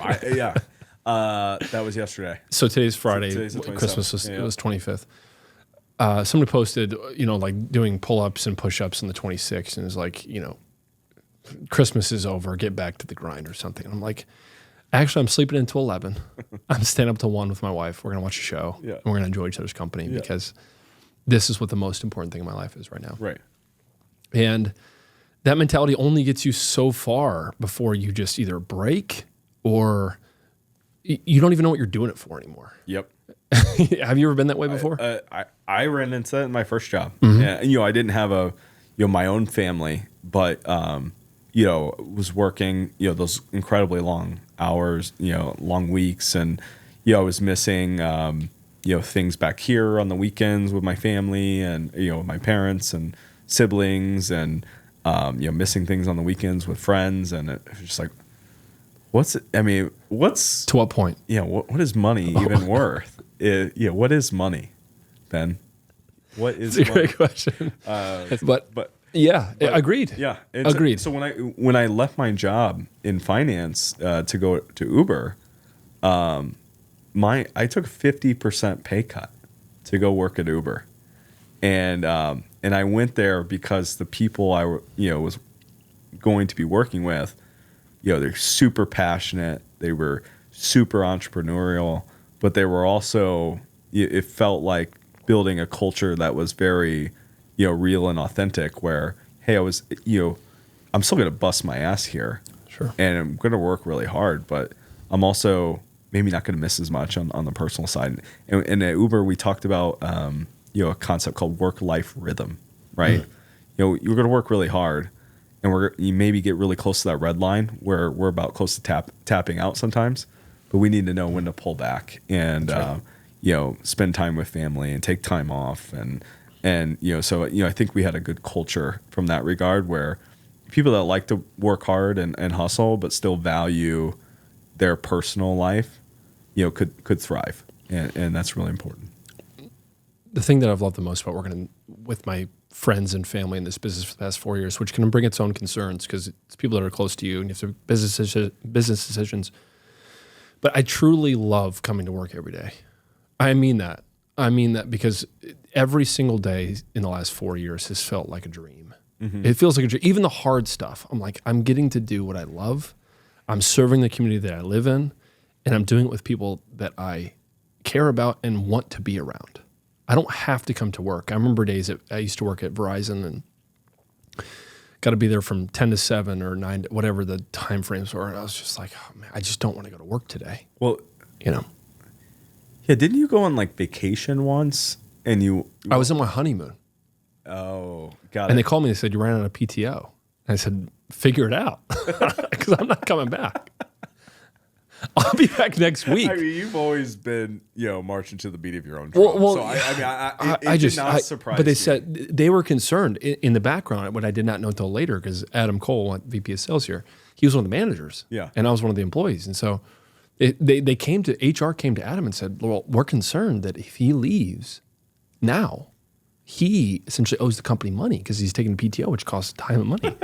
That was yesterday. So today's Friday. Today's the 27th. Christmas was 25th. Somebody posted, like doing pull-ups and push-ups on the 26th, and it's like, Christmas is over, get back to the grind or something. And I'm like, actually, I'm sleeping until 11. I'm staying up till 1 with my wife. We're going to watch a show. Yeah. And we're going to enjoy each other's company because this is what the most important thing in my life is right now. Right. And that mentality only gets you so far before you just either break or you don't even know what you're doing it for anymore. Yep. Have you ever been that way before? I ran into that in my first job. Mm-hmm. I didn't have my own family, but was working, those incredibly long hours, long weeks, and I was missing things back here on the weekends with my family and my parents and siblings, and missing things on the weekends with friends, and it was just like, what's to what point? What is money even worth? What is money, Ben? What is It's a money? great question. But agreed. Yeah, agreed. So when I left my job in finance to go to Uber, I took a 50% pay cut to go work at Uber, and I went there because the people I was going to be working with, they're super passionate, they were super entrepreneurial, but they were also, it felt like building a culture that was very, real and authentic, where, hey, I'm still going to bust my ass here. Sure. And I'm going to work really hard, but I'm also maybe not going to miss as much on the personal side. And at Uber, we talked about, a concept called work-life rhythm, right? You're going to work really hard, and you maybe get really close to that red line where we're about close to tapping out sometimes, but we need to know when to pull back and, spend time with family and take time off. So I think we had a good culture from that regard, where people that like to work hard and hustle, but still value their personal life, could thrive. And that's really important. The thing that I've loved the most about working with my friends and family in this business for the past 4 years, which can bring its own concerns because it's people that are close to you and you have to make business decisions. But I truly love coming to work every day. I mean that. I mean that because every single day in the last 4 years has felt like a dream. It feels like a dream. Even the hard stuff, I'm like, I'm getting to do what I love. I'm serving the community that I live in, and I'm doing it with people that I care about and want to be around. I don't have to come to work. I remember days that I used to work at Verizon and got to be there from 10 to 7 or 9, whatever the time frames were. And I was just like, oh, man, I just don't want to go to work today. Well, You know, yeah, didn't you go on like vacation once and I was on my honeymoon. Oh, got And it. they called me and they said, you ran out of PTO. And I said, figure it out because I'm not coming back. I'll be back next week. I mean, you've always been, marching to the beat of your own drum. Well, so it did not surprise but they me. said they were concerned in the background, what I did not know until later, because Adam Cole, VP of Sales here, he was one of the managers. Yeah. And I was one of the employees. And so they came to, HR came to Adam and said, well, we're concerned that if he leaves now, he essentially owes the company money because he's taking PTO, which costs time and money.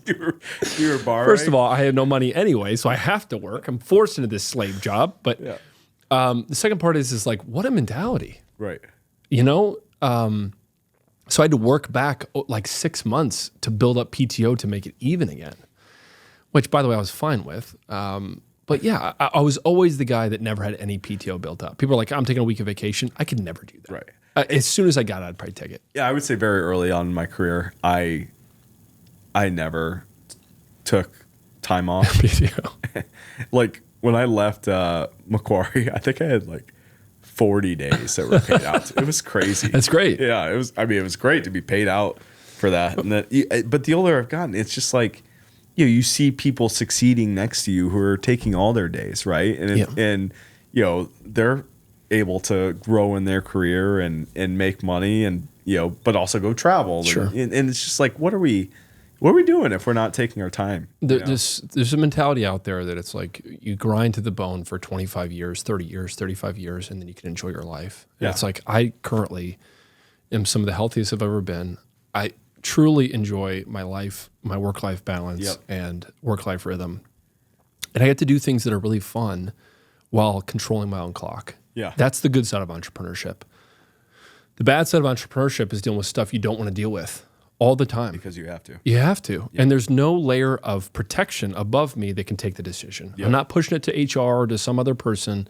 you were borrowing. First of all, I had no money anyway, so I have to work. I'm forced into this slave job. But the second part is like, what a mentality. Right. So I had to work back like 6 months to build up PTO to make it even again, which, by the way, I was fine with. But yeah, I was always the guy that never had any PTO built up. People are like, I'm taking a week of vacation. I could never do that. Right. As soon as I got it, I'd probably take it. Yeah, I would say very early on in my career, I never took time off. PTO. Like when I left Macquarie, I think I had like 40 days that were paid out. It was crazy. That's great. Yeah, it was. I mean, it was great to be paid out for that. And but the older I've gotten, it's just like you see people succeeding next to you who are taking all their days, right? And they're able to grow in their career and make money and but also go travel. Sure. And it's just like, what are we doing if we're not taking our time? There's a mentality out there that it's like you grind to the bone for 25 years, 30 years, 35 years, and then you can enjoy your life. And it's like I currently am some of the healthiest I've ever been. I truly enjoy my life, my work-life balance and work-life rhythm. And I get to do things that are really fun while controlling my own clock. Yeah. That's the good side of entrepreneurship. The bad side of entrepreneurship is dealing with stuff you don't want to deal with all the time. Because you have to. You have to. And there's no layer of protection above me that can take the decision. I'm not pushing it to HR or to some other person.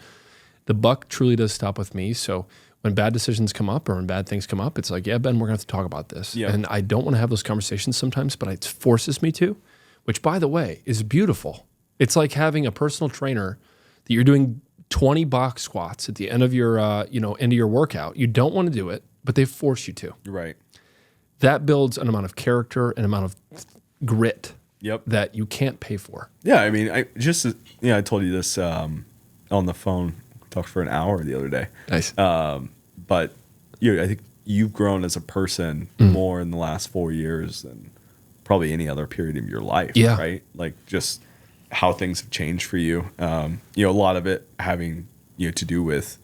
The buck truly does stop with me. So when bad decisions come up or when bad things come up, it's like, yeah, Ben, we're going to have to talk about this. Yeah. And I don't want to have those conversations sometimes, but it forces me to, which, by the way, is beautiful. It's like having a personal trainer that you're doing 20 box squats at the end of your end of your workout. You don't want to do it, but they force you to. Right. That builds an amount of character, an amount of grit that you can't pay for. Yeah, I mean, I told you this on the phone. Talked for an hour the other day. Nice. But I think you've grown as a person more in the last 4 years than probably any other period of your life. Yeah. Right. Like just how things have changed for you. A lot of it having to do with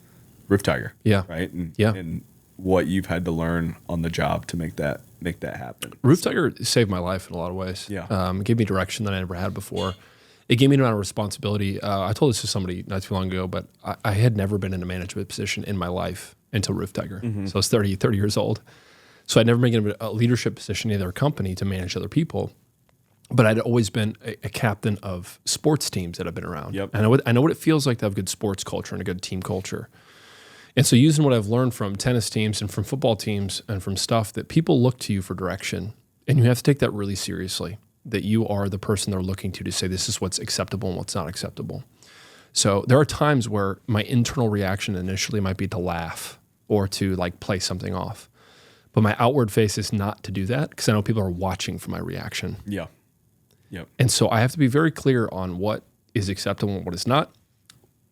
Roof Tiger. Yeah. Right. Yeah. And what you've had to learn on the job to make that happen. Roof Tiger saved my life in a lot of ways. Yeah. It gave me direction that I never had before. It gave me an amount of responsibility. I told this to somebody not too long ago, but I had never been in a management position in my life until Roof Tiger. So I was 30 years old. So I'd never been in a leadership position in either company to manage other people. But I'd always been a captain of sports teams that I've been around. Yep. And I know what it feels like to have good sports culture and a good team culture. And so using what I've learned from tennis teams and from football teams and from stuff that people look to you for direction, and you have to take that really seriously, that you are the person they're looking to say this is what's acceptable and what's not acceptable. So there are times where my internal reaction initially might be to laugh or to like play something off. But my outward face is not to do that because I know people are watching for my reaction. Yeah. Yep. And so I have to be very clear on what is acceptable and what is not,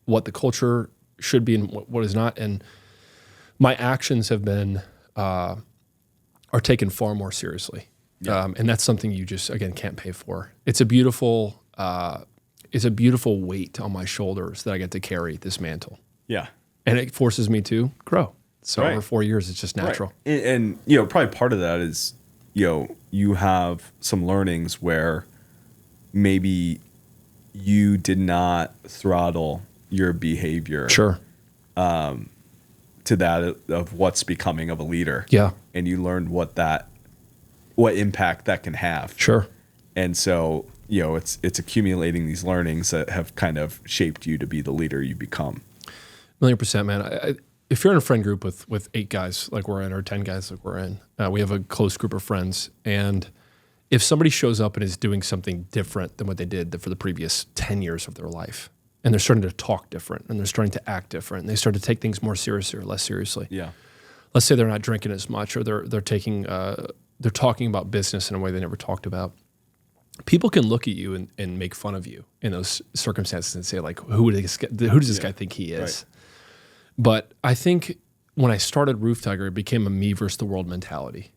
what the culture should be and what is not. And my actions have been, are taken far more seriously. Yeah. And that's something you just, again, can't pay for. It's a beautiful weight on my shoulders that I get to carry this mantle. Yeah. And it forces me to grow. So Right. over 4 years, it's just natural. Right. And probably part of that is, you have some learnings where maybe you did not throttle your behavior Sure. to to that of what's becoming of a leader. Yeah. And you learned what impact that can have. Sure. And so, it's accumulating these learnings that have kind of shaped you to be the leader you become. 1,000,000%, man. If you're in a friend group with 8 guys like we're in, or 10 guys like we're in, we have a close group of friends. And if somebody shows up and is doing something different than what they did for the previous 10 years of their life, and they're starting to talk different, and they're starting to act different, and they start to take things more seriously or less seriously. Yeah. Let's say they're not drinking as much, or they're talking about business in a way they never talked about. People can look at you and make fun of you in those circumstances and say, like, who does this guy think he is? Right. But I think when I started Roof Tiger, it became a me versus the world mentality.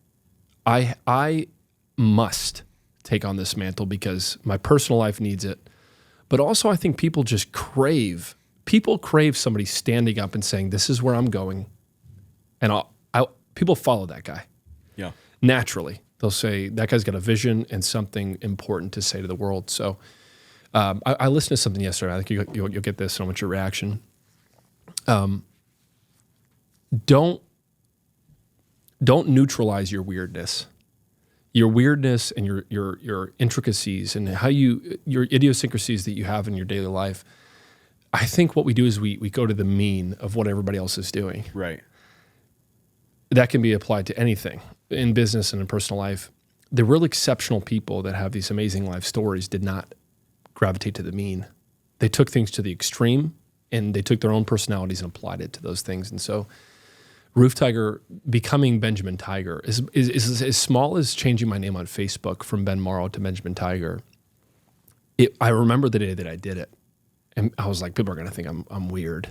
I must take on this mantle because my personal life needs it. But also I think people crave somebody standing up and saying, this is where I'm going. And people follow that guy. Yeah. Naturally. They'll say, that guy's got a vision and something important to say to the world. So I listened to something yesterday. I think you'll get this, and I want your reaction. Don't neutralize your weirdness. Your weirdness and your intricacies and your idiosyncrasies that you have in your daily life. I think what we do is we go to the mean of what everybody else is doing. Right. That can be applied to anything in business and in personal life. The real exceptional people that have these amazing life stories did not gravitate to the mean. They took things to the extreme, and they took their own personalities and applied it to those things. And so Roof Tiger, becoming Benjamin Tiger, is as small as changing my name on Facebook from Ben Morrow to Benjamin Tiger. I remember the day that I did it, and I was like, people are going to think I'm weird.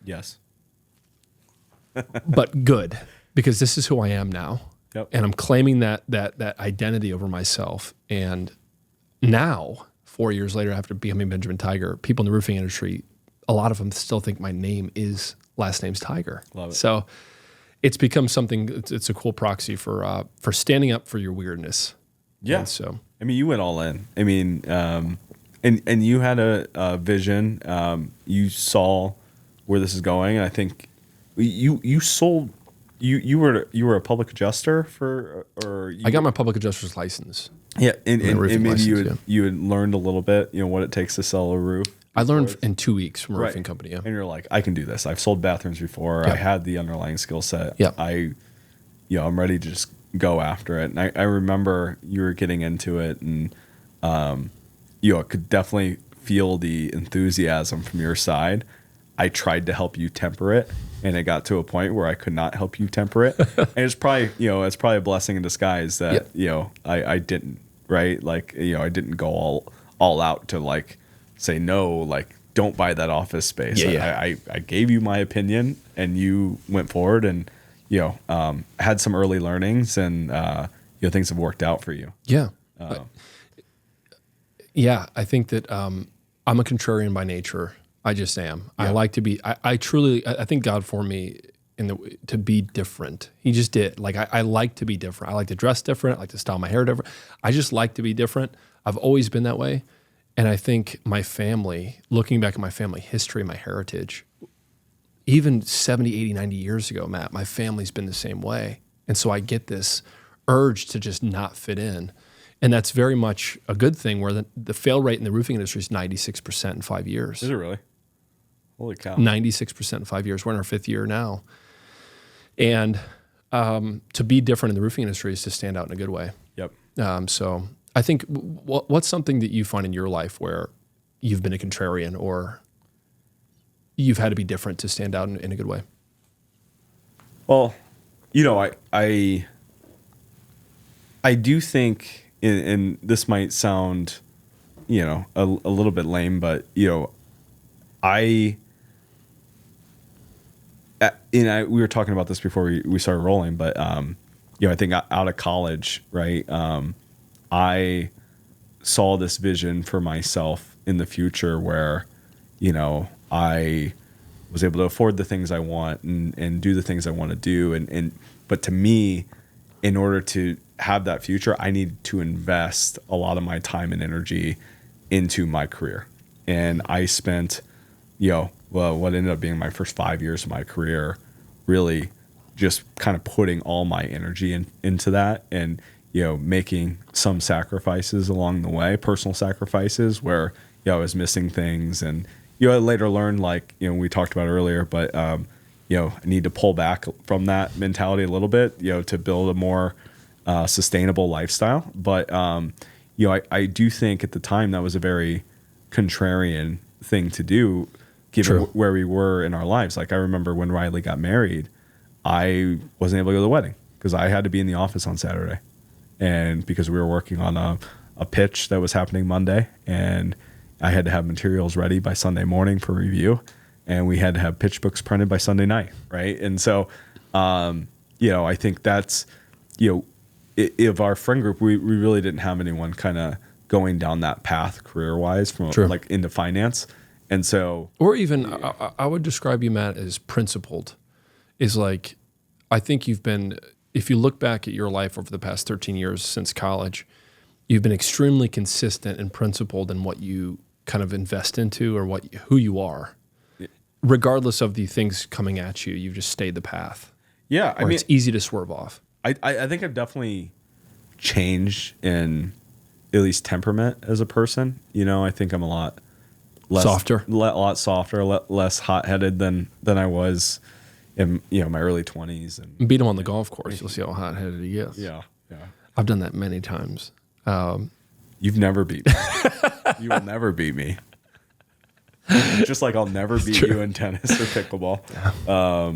Yes. But good, because this is who I am now. Yep. And I'm claiming that identity over myself. And now, 4 years later, after becoming Benjamin Tiger, people in the roofing industry, a lot of them still think my last name's Tiger. Love it. So it's become something, it's a cool proxy for standing up for your weirdness. Yeah. And so, I mean, you went all in. I mean, and you had a vision. You saw where this is going. And I think you sold. You were a public adjuster I got my public adjuster's license. Yeah, and maybe license, you had learned a little bit, what it takes to sell a roof. I learned in 2 weeks from a roofing company. Yeah. And you're like, I can do this. I've sold bathrooms before. Yeah. I had the underlying skill set. Yeah. I'm ready to just go after it. And I remember you were getting into it, and I could definitely feel the enthusiasm from your side. I tried to help you temper it, and it got to a point where I could not help you temper it. And it's probably a blessing in disguise that, I didn't, right? Like, I didn't go all out to like say, no, like, don't buy that office space. Yeah. I gave you my opinion, and you went forward and, had some early learnings, and, things have worked out for you. Yeah. I think that I'm a contrarian by nature. I just am. Yeah. I like to be. I think God formed me to be different. He just did. Like I like to be different. I like to dress different. I like to style my hair different. I just like to be different. I've always been that way, and I think my family, looking back at my family history, my heritage, even 70, 80, 90 years ago, Matt, my family's been the same way, and so I get this urge to just not fit in. And that's very much a good thing, where the fail rate in the roofing industry is 96% in 5 years. Is it really? Holy cow. 96% in 5 years. We're in our 5th year now. And to be different in the roofing industry is to stand out in a good way. Yep. So I think what's something that you find in your life where you've been a contrarian, or you've had to be different to stand out in a good way? Well, I do think, and this might sound, a little bit lame, but, we were talking about this before we started rolling, but, I think out of college, right, I saw this vision for myself in the future where, I was able to afford the things I want and do the things I want to do. But to me, in order to have that future, I need to invest a lot of my time and energy into my career. And I spent, what ended up being my first 5 years of my career really just kind of putting all my energy into that, and making some sacrifices along the way, personal sacrifices where I was missing things, and I later learned, like we talked about earlier, but I need to pull back from that mentality a little bit, to build a more sustainable lifestyle. But I do think at the time that was a very contrarian thing to do, given where we were in our lives. Like, I remember when Riley got married, I wasn't able to go to the wedding because I had to be in the office on Saturday, and because we were working on a pitch that was happening Monday, and I had to have materials ready by Sunday morning for review, and we had to have pitch books printed by Sunday night, right? And so, I think that's, of our friend group, we really didn't have anyone kind of going down that path career-wise from like into finance. And so, or even I would describe you, Matt, as principled. Is like, I think you've been, if you look back at your life over the past 13 years since college, you've been extremely consistent and principled in what you kind of invest into or who you are. Regardless of the things coming at you, you've just stayed the path. Yeah, I mean, it's easy to swerve off. I think I've definitely changed in at least temperament as a person. I think I'm a lot less softer, less hot-headed than I was in my early 20s. And beat him on the golf course, you'll see how hot-headed he gets. Yeah. I've done that many times. You've never beat me. You will never beat me. Just like I'll never beat you in tennis or pickleball. Yeah.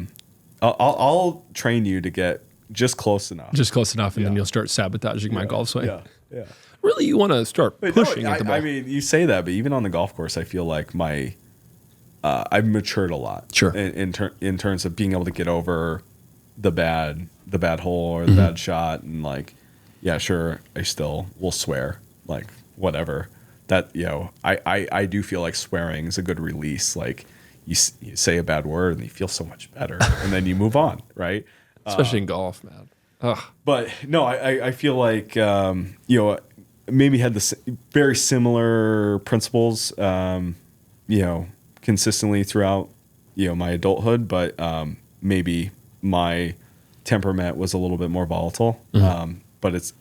I'll train you to get just close enough. And then you'll start sabotaging my golf swing. Yeah. Really, you want to start pushing at the ball. I mean, you say that, but even on the golf course, I feel like I've matured a lot. Sure. In terms of being able to get over the bad hole or the bad shot, and like, yeah, sure, I still will swear, like whatever. That I do feel like swearing is a good release. Like you say a bad word and you feel so much better, and then you move on, right? Especially in golf, man. Ugh. But no, I feel like maybe had very similar principles, consistently throughout my adulthood, but maybe my temperament was a little bit more volatile. Mm-hmm. But it's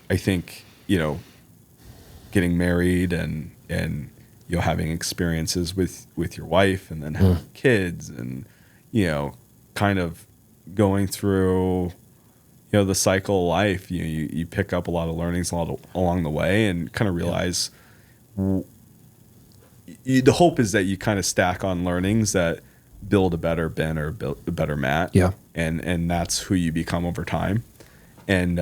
I think getting married and having experiences with your wife, and then having kids, and kind of going through the cycle of life, you pick up a lot of learnings along the way, and kind of realize the hope is that you kind of stack on learnings that build a better Ben or build a better Matt. Yeah. And that's who you become over time. And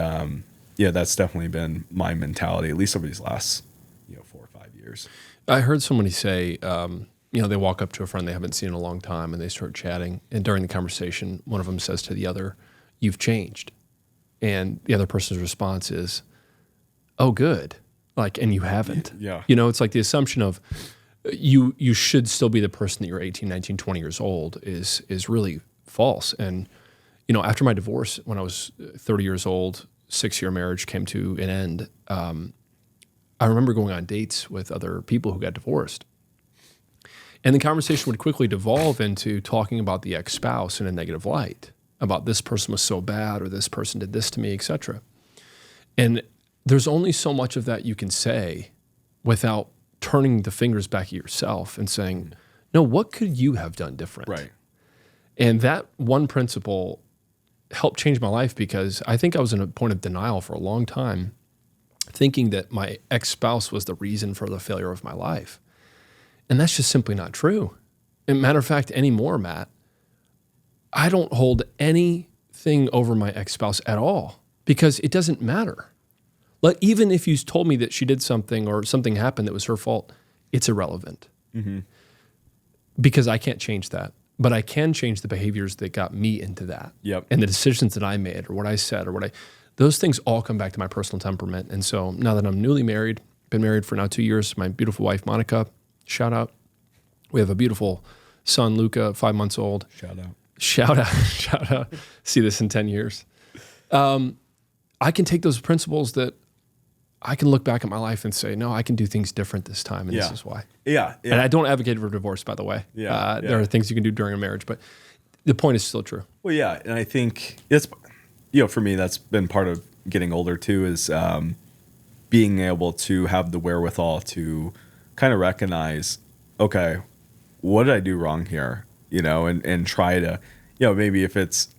that's definitely been my mentality, at least over these last 4 or 5 years. I heard somebody say, they walk up to a friend they haven't seen in a long time, and they start chatting. And during the conversation, one of them says to the other, "You've changed." And the other person's response is, "Oh, good." Like, and you haven't. Yeah. It's like the assumption of you should still be the person that you're 18, 19, 20 years old is really false. And, after my divorce, when I was 30 years old, 6-year marriage came to an end. I remember going on dates with other people who got divorced. And the conversation would quickly devolve into talking about the ex-spouse in a negative light, about this person was so bad, or this person did this to me, etc. And there's only so much of that you can say without turning the fingers back at yourself and saying, no, what could you have done different? Right. And that one principle helped change my life, because I think I was in a point of denial for a long time, thinking that my ex-spouse was the reason for the failure of my life. And that's just simply not true. And matter of fact, anymore, Matt, I don't hold anything over my ex-spouse at all, because it doesn't matter. Like, even if you told me that she did something or something happened that was her fault, it's irrelevant. Mm-hmm. Because I can't change that. But I can change the behaviors that got me into that. Yep. And the decisions that I made, or what I said, or those things all come back to my personal temperament. And so now that I'm newly married, been married for now 2 years, my beautiful wife, Monica, shout out. We have a beautiful son, Luca, 5 months old. Shout out. See this in 10 years. I can take those principles that I can look back at my life and say, no, I can do things different this time, and this is why. Yeah. And I don't advocate for divorce, by the way. There are things you can do during a marriage, but The point is still true. Well, yeah, and I think it's, for me, that's been part of getting older too, is being able to have the wherewithal to kind of recognize, okay, what did I do wrong here? And try to, maybe if it's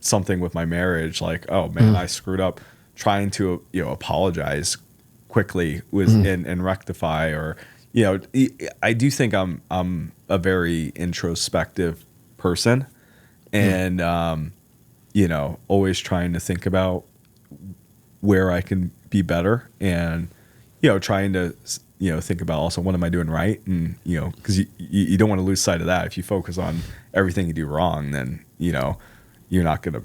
something with my marriage, like, oh man, I screwed up, trying to, apologize quickly and rectify, or, I do think I'm a very introspective person, and always trying to think about where I can be better, and trying to think about also what am I doing right, and because you don't want to lose sight of that. If you focus on everything you do wrong, then you're not going to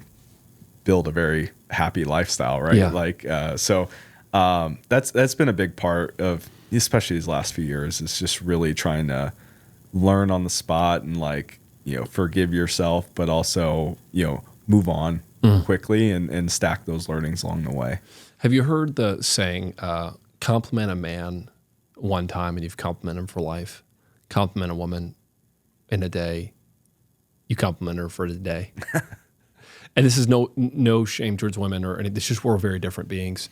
build a very happy lifestyle, right? Yeah. That's been a big part of, especially these last few years, is just really trying to learn on the spot and forgive yourself, but also move on quickly and stack those learnings along the way. Have you heard the saying, compliment a man one time and you've complimented him for life? Compliment a woman in a day, you compliment her for the day. And this is no shame towards women or anything. It's just we're very different beings.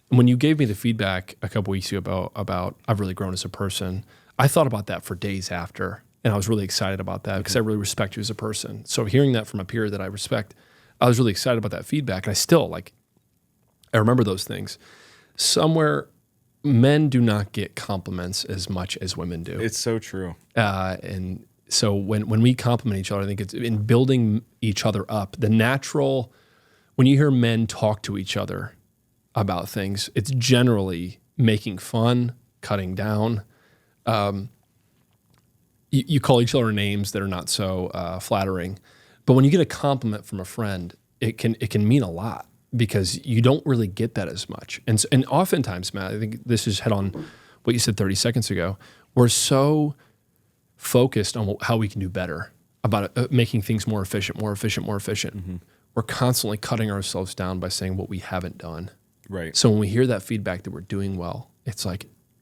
And when you gave me the feedback a couple weeks ago about I've really grown as a person, I thought about that for days after. And I was really excited about that because I really respect you as a person. So hearing that from a peer that I respect, I was really excited about that feedback. And I still, I remember those things. Somewhere, men do not get compliments as much as women do. It's so true. And so when we compliment each other, I think it's in building each other up. The natural, when you hear men talk to each other about things, it's generally making fun, cutting down. You call each other names that are not so flattering. But when you get a compliment from a friend, it can mean a lot because you don't really get that as much. And oftentimes, Matt, I think this is head on what you said 30 seconds ago. We're so focused on how we can do better, about making things more efficient. Mm-hmm. We're constantly cutting ourselves down by saying what we haven't done. Right. So when we hear that feedback that we're doing well, it's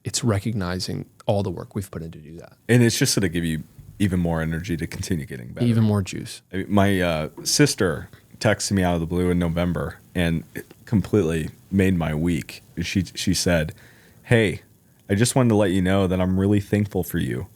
it's recognizing all the work we've put in to do that. And it's just going to give you even more energy to continue getting better. Even more juice. My sister texted me out of the blue in November, and it completely made my week. She said, "Hey, I just wanted to let you know that I'm really thankful for you.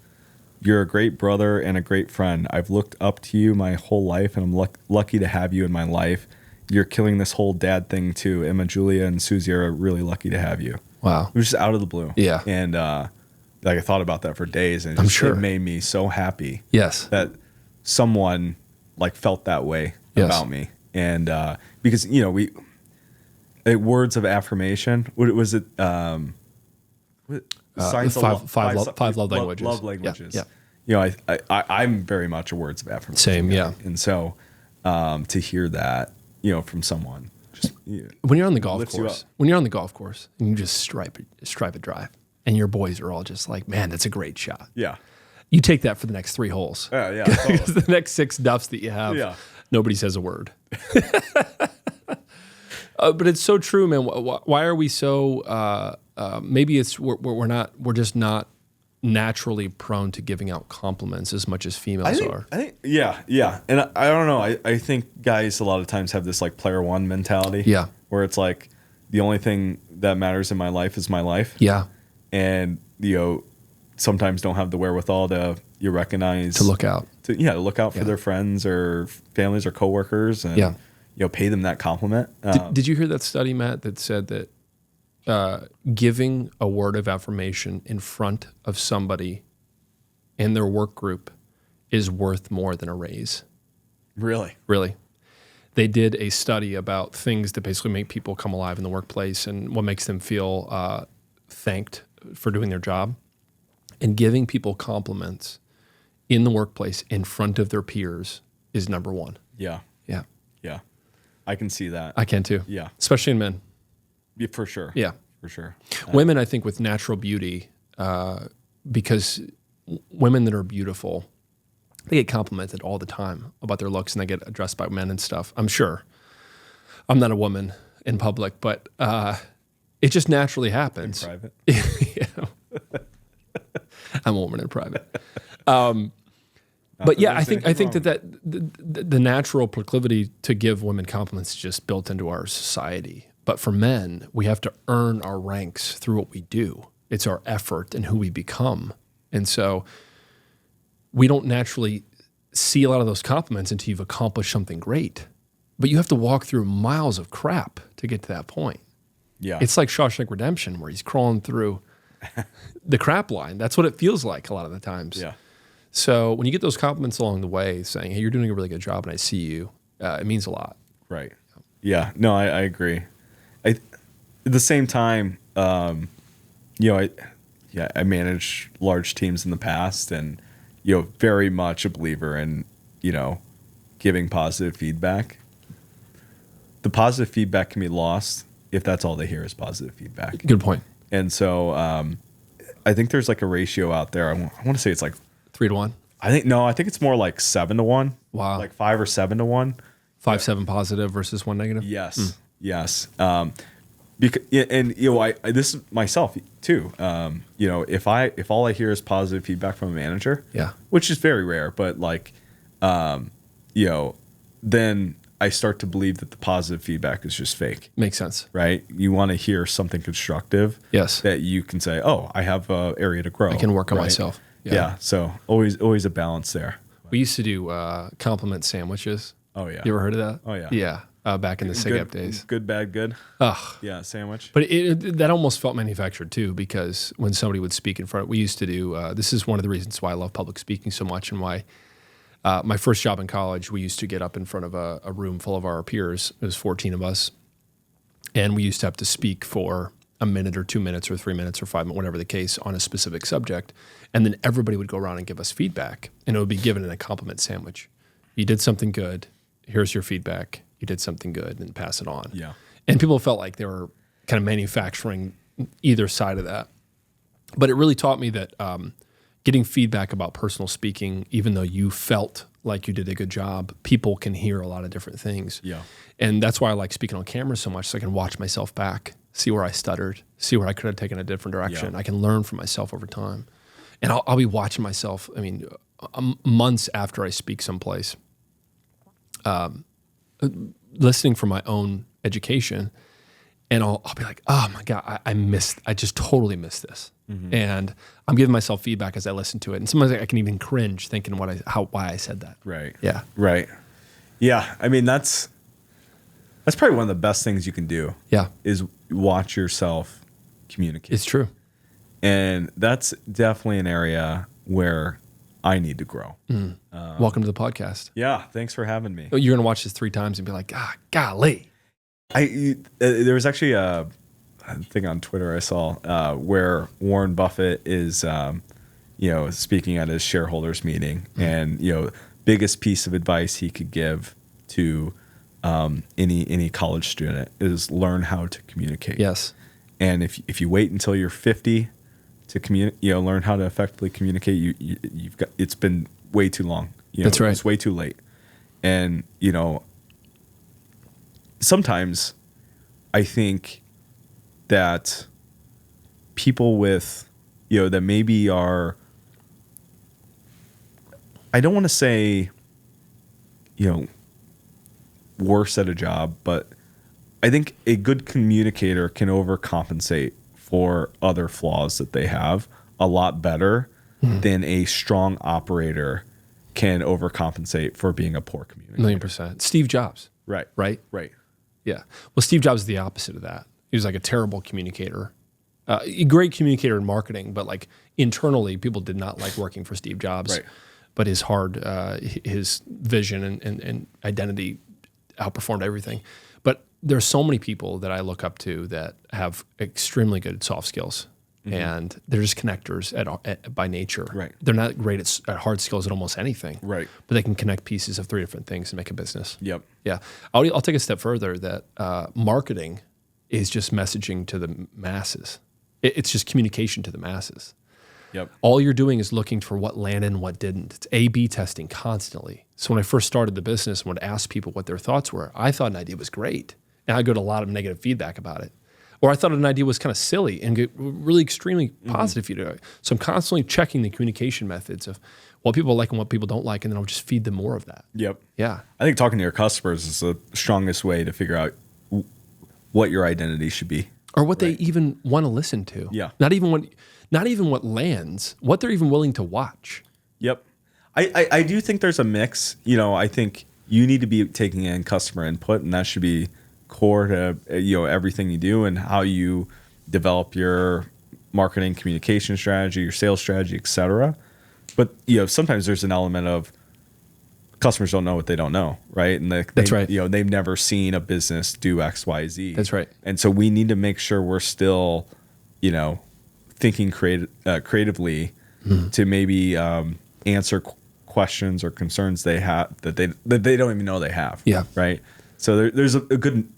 You're a great brother and a great friend. I've looked up to you my whole life, and I'm lucky to have you in my life. You're killing this whole dad thing, too. Emma, Julia, and Susie are really lucky to have you." Wow. It was just out of the blue. Yeah. And I thought about that for days, and it made me so happy. Yes. That someone felt that way about me. And because, words of affirmation, what was it? Five love languages. Love languages. Yeah. I'm very much a words of affirmation. Same, guy. yeah. And so to hear that, from someone, just when you're on the golf course, and you just stripe a drive, and your boys are all just like, "Man, that's a great shot." Yeah. You take that for the next 3 holes. Yeah. Because the next 6 duffs that you have, nobody says a word. But it's so true, man. Why are we so? Maybe it's we're just not naturally prone to giving out compliments as much as females are. I think, yeah. And I don't know. I think guys a lot of times have this player one mentality. Yeah. Where it's the only thing that matters in my life is my life. Yeah. And sometimes don't have the wherewithal to recognize, to look out. To look out for their friends or families or coworkers, and pay them that compliment. Did you hear that study, Matt, that said that giving a word of affirmation in front of somebody in their work group is worth more than a raise? Really? Really. They did a study about things that basically make people come alive in the workplace and what makes them feel thanked for doing their job. And giving people compliments in the workplace in front of their peers is number one. Yeah. Yeah. Yeah. I can see that. I can too. Yeah. Especially in men. Yeah, for sure. Yeah. For sure. Women, I think, with natural beauty, because women that are beautiful, they get complimented all the time about their looks, and they get addressed by men and stuff. I'm sure. I'm not a woman in public, but it just naturally happens. In private? Yeah. I'm a woman in private. I'm But yeah, I think that the natural proclivity to give women compliments is just built into our society. But for men, we have to earn our ranks through what we do. It's our effort and who we become. And so we don't naturally see a lot of those compliments until you've accomplished something great. But you have to walk through miles of crap to get to that point. Yeah. It's like Shawshank Redemption, where he's crawling through the crap line. That's what it feels like a lot of the times. Yeah. So when you get those compliments along the way saying, hey, you're doing a really good job and I see you, it means a lot. Right. Yeah. No, I agree. At the same time, I managed large teams in the past and, very much a believer in, giving positive feedback. The positive feedback can be lost if that's all they hear is positive feedback. Good point. And so I think there's like a ratio out there. I want to say it's like 3-1. I think it's more like 7-1. Wow. Like 5 or 7-1. 5-7 positive versus 1 negative. Yes. Yes. Because I this is myself too. If all I hear is positive feedback from a manager, which is very rare, but then I start to believe that the positive feedback is just fake. Makes sense. Right? You want to hear something constructive. Yes. That you can say, oh, I have an area to grow. I can work on myself. Yeah. So always a balance there. We used to do compliment sandwiches. Oh, yeah. You ever heard of that? Oh, yeah. Yeah. Back in the SIGAP days. Good, bad, good. Ugh. Yeah, sandwich. But that almost felt manufactured too, because when somebody would speak in front, we used to do, this is one of the reasons why I love public speaking so much and why my first job in college, we used to get up in front of a room full of our peers. It was 14 of us. And we used to have to speak for a minute or 2 minutes or 3 minutes or 5 minutes, whatever the case, on a specific subject. And then everybody would go around and give us feedback. And it would be given in a compliment sandwich. You did something good. Here's your feedback. You did something good, and pass it on. Yeah. And people felt like they were kind of manufacturing either side of that. But it really taught me that getting feedback about personal speaking, even though you felt like you did a good job, people can hear a lot of different things. Yeah. And that's why I like speaking on camera so much, so I can watch myself back, see where I stuttered, see where I could have taken a different direction. Yeah. I can learn from myself over time. And I'll be watching myself, months after I speak someplace, listening from my own education, and I'll be like, oh my God, I just totally missed this. Mm-hmm. And I'm giving myself feedback as I listen to it. And sometimes I can even cringe thinking why I said that. Right. Yeah. Right. Yeah. That's probably one of the best things you can do. Yeah. Is watch yourself communicate. It's true. And that's definitely an area where I need to grow. Mm. Welcome to the podcast. Yeah. Thanks for having me. You're going to watch this 3 times and be like, golly. There was actually a thing on Twitter I saw where Warren Buffett is, speaking at his shareholders meeting, and biggest piece of advice he could give to any college student is learn how to communicate. Yes. And if you wait until you're 50 to learn how to effectively communicate, it's been way too long. That's right. It's way too late. And sometimes I think that people with, that maybe are, I don't want to say, worse at a job, but I think a good communicator can overcompensate for other flaws that they have a lot better than a strong operator can overcompensate for being a poor communicator. 1,000,000%. Steve Jobs. Right. Right? Right. Yeah. Well, Steve Jobs is the opposite of that. He was like a terrible communicator, a great communicator in marketing, but like internally, people did not like working for Steve Jobs. Right. But his vision and identity outperformed everything. But there's so many people that I look up to that have extremely good soft skills, and they're just connectors by nature. Right. They're not great at hard skills at almost anything. Right. But they can connect pieces of 3 different things and make a business. Yep. Yeah. I'll take a step further that marketing is just messaging to the masses. It's just communication to the masses. Yep. All you're doing is looking for what landed and what didn't. It's A/B testing constantly. So when I first started the business and would ask people what their thoughts were, I thought an idea was great. And I got a lot of negative feedback about it. Or I thought an idea was kind of silly and get really extremely positive feedback. So I'm constantly checking the communication methods of what people like and what people don't like, and then I'll just feed them more of that. Yep. Yeah. I think talking to your customers is the strongest way to figure out what your identity should be. Or what they even want to listen to. Yeah. Not even what lands, what they're even willing to watch. Yep. I do think there's a mix. I think you need to be taking in customer input, and that should be core to everything you do and how you develop your marketing communication strategy, your sales strategy, etc. But sometimes there's an element of customers don't know what they don't know, right? And That's right. They've never seen a business do X, Y, Z. That's right. And so we need to make sure we're still, thinking creatively to maybe answer questions or concerns they have that they don't even know they have. Yeah. Right. So there's a good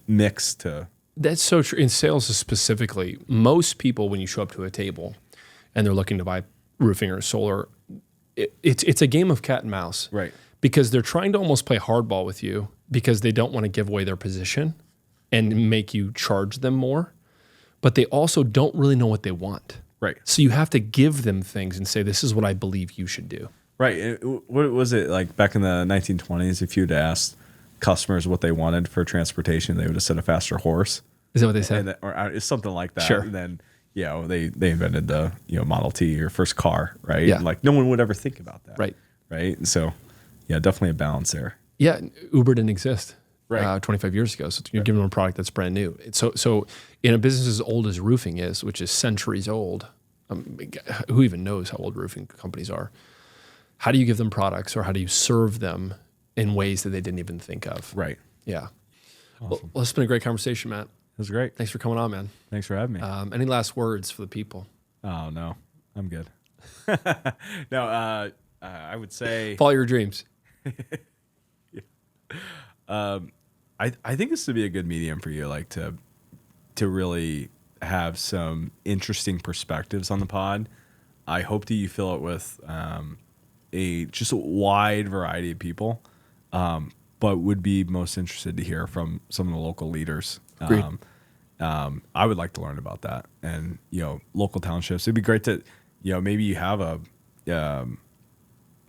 mix to. That's so true. In sales specifically, most people, when you show up to a table and they're looking to buy roofing or solar, it's a game of cat and mouse. Right. Because they're trying to almost play hardball with you because they don't want to give away their position and make you charge them more. But they also don't really know what they want. Right. So you have to give them things and say, this is what I believe you should do. Right. What was it like back in the 1920s? If you'd asked customers what they wanted for transportation, they would have said a faster horse. Is that what they said? Or it's something like that. Sure. And then, they invented the Model T, your first car, right? Yeah. And like no one would ever think about that. Right. Right. And so, definitely a balance there. Yeah, Uber didn't exist Right. 25 years ago. So you're giving them a product that's brand new. So in a business as old as roofing is, which is centuries old, who even knows how old roofing companies are? How do you give them products, or how do you serve them in ways that they didn't even think of? Right. Yeah. Awesome. Well, it's been a great conversation, Matt. It was great. Thanks for coming on, man. Thanks for having me. Any last words for the people? Oh, no. I'm good. No, I would say Follow your dreams. I think this would be a good medium for you, like to really have some interesting perspectives on the pod. I hope that you fill it with just a wide variety of people, but would be most interested to hear from some of the local leaders. Agreed. I would like to learn about that, and local townships. It'd be great to maybe you have a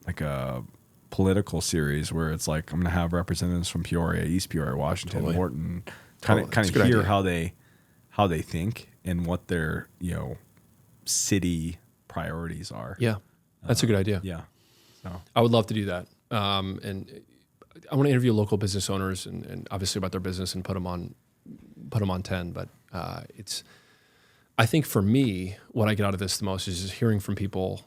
like a political series where it's like I'm going to have representatives from Peoria, East Peoria, Washington, Totally. Morton, kind of That's a good hear idea. how they think and what their city priorities are. Yeah, that's a good idea. Yeah. So I would love to do that. And I want to interview local business owners and obviously about their business and put them on 10. But I think for me, what I get out of this the most is just hearing from people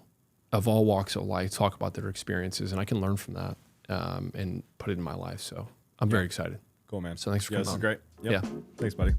of all walks of life talk about their experiences, and I can learn from that and put it in my life. So I'm very excited. cool, man. So thanks for coming This is on. great. Yep. Yeah. Thanks, buddy.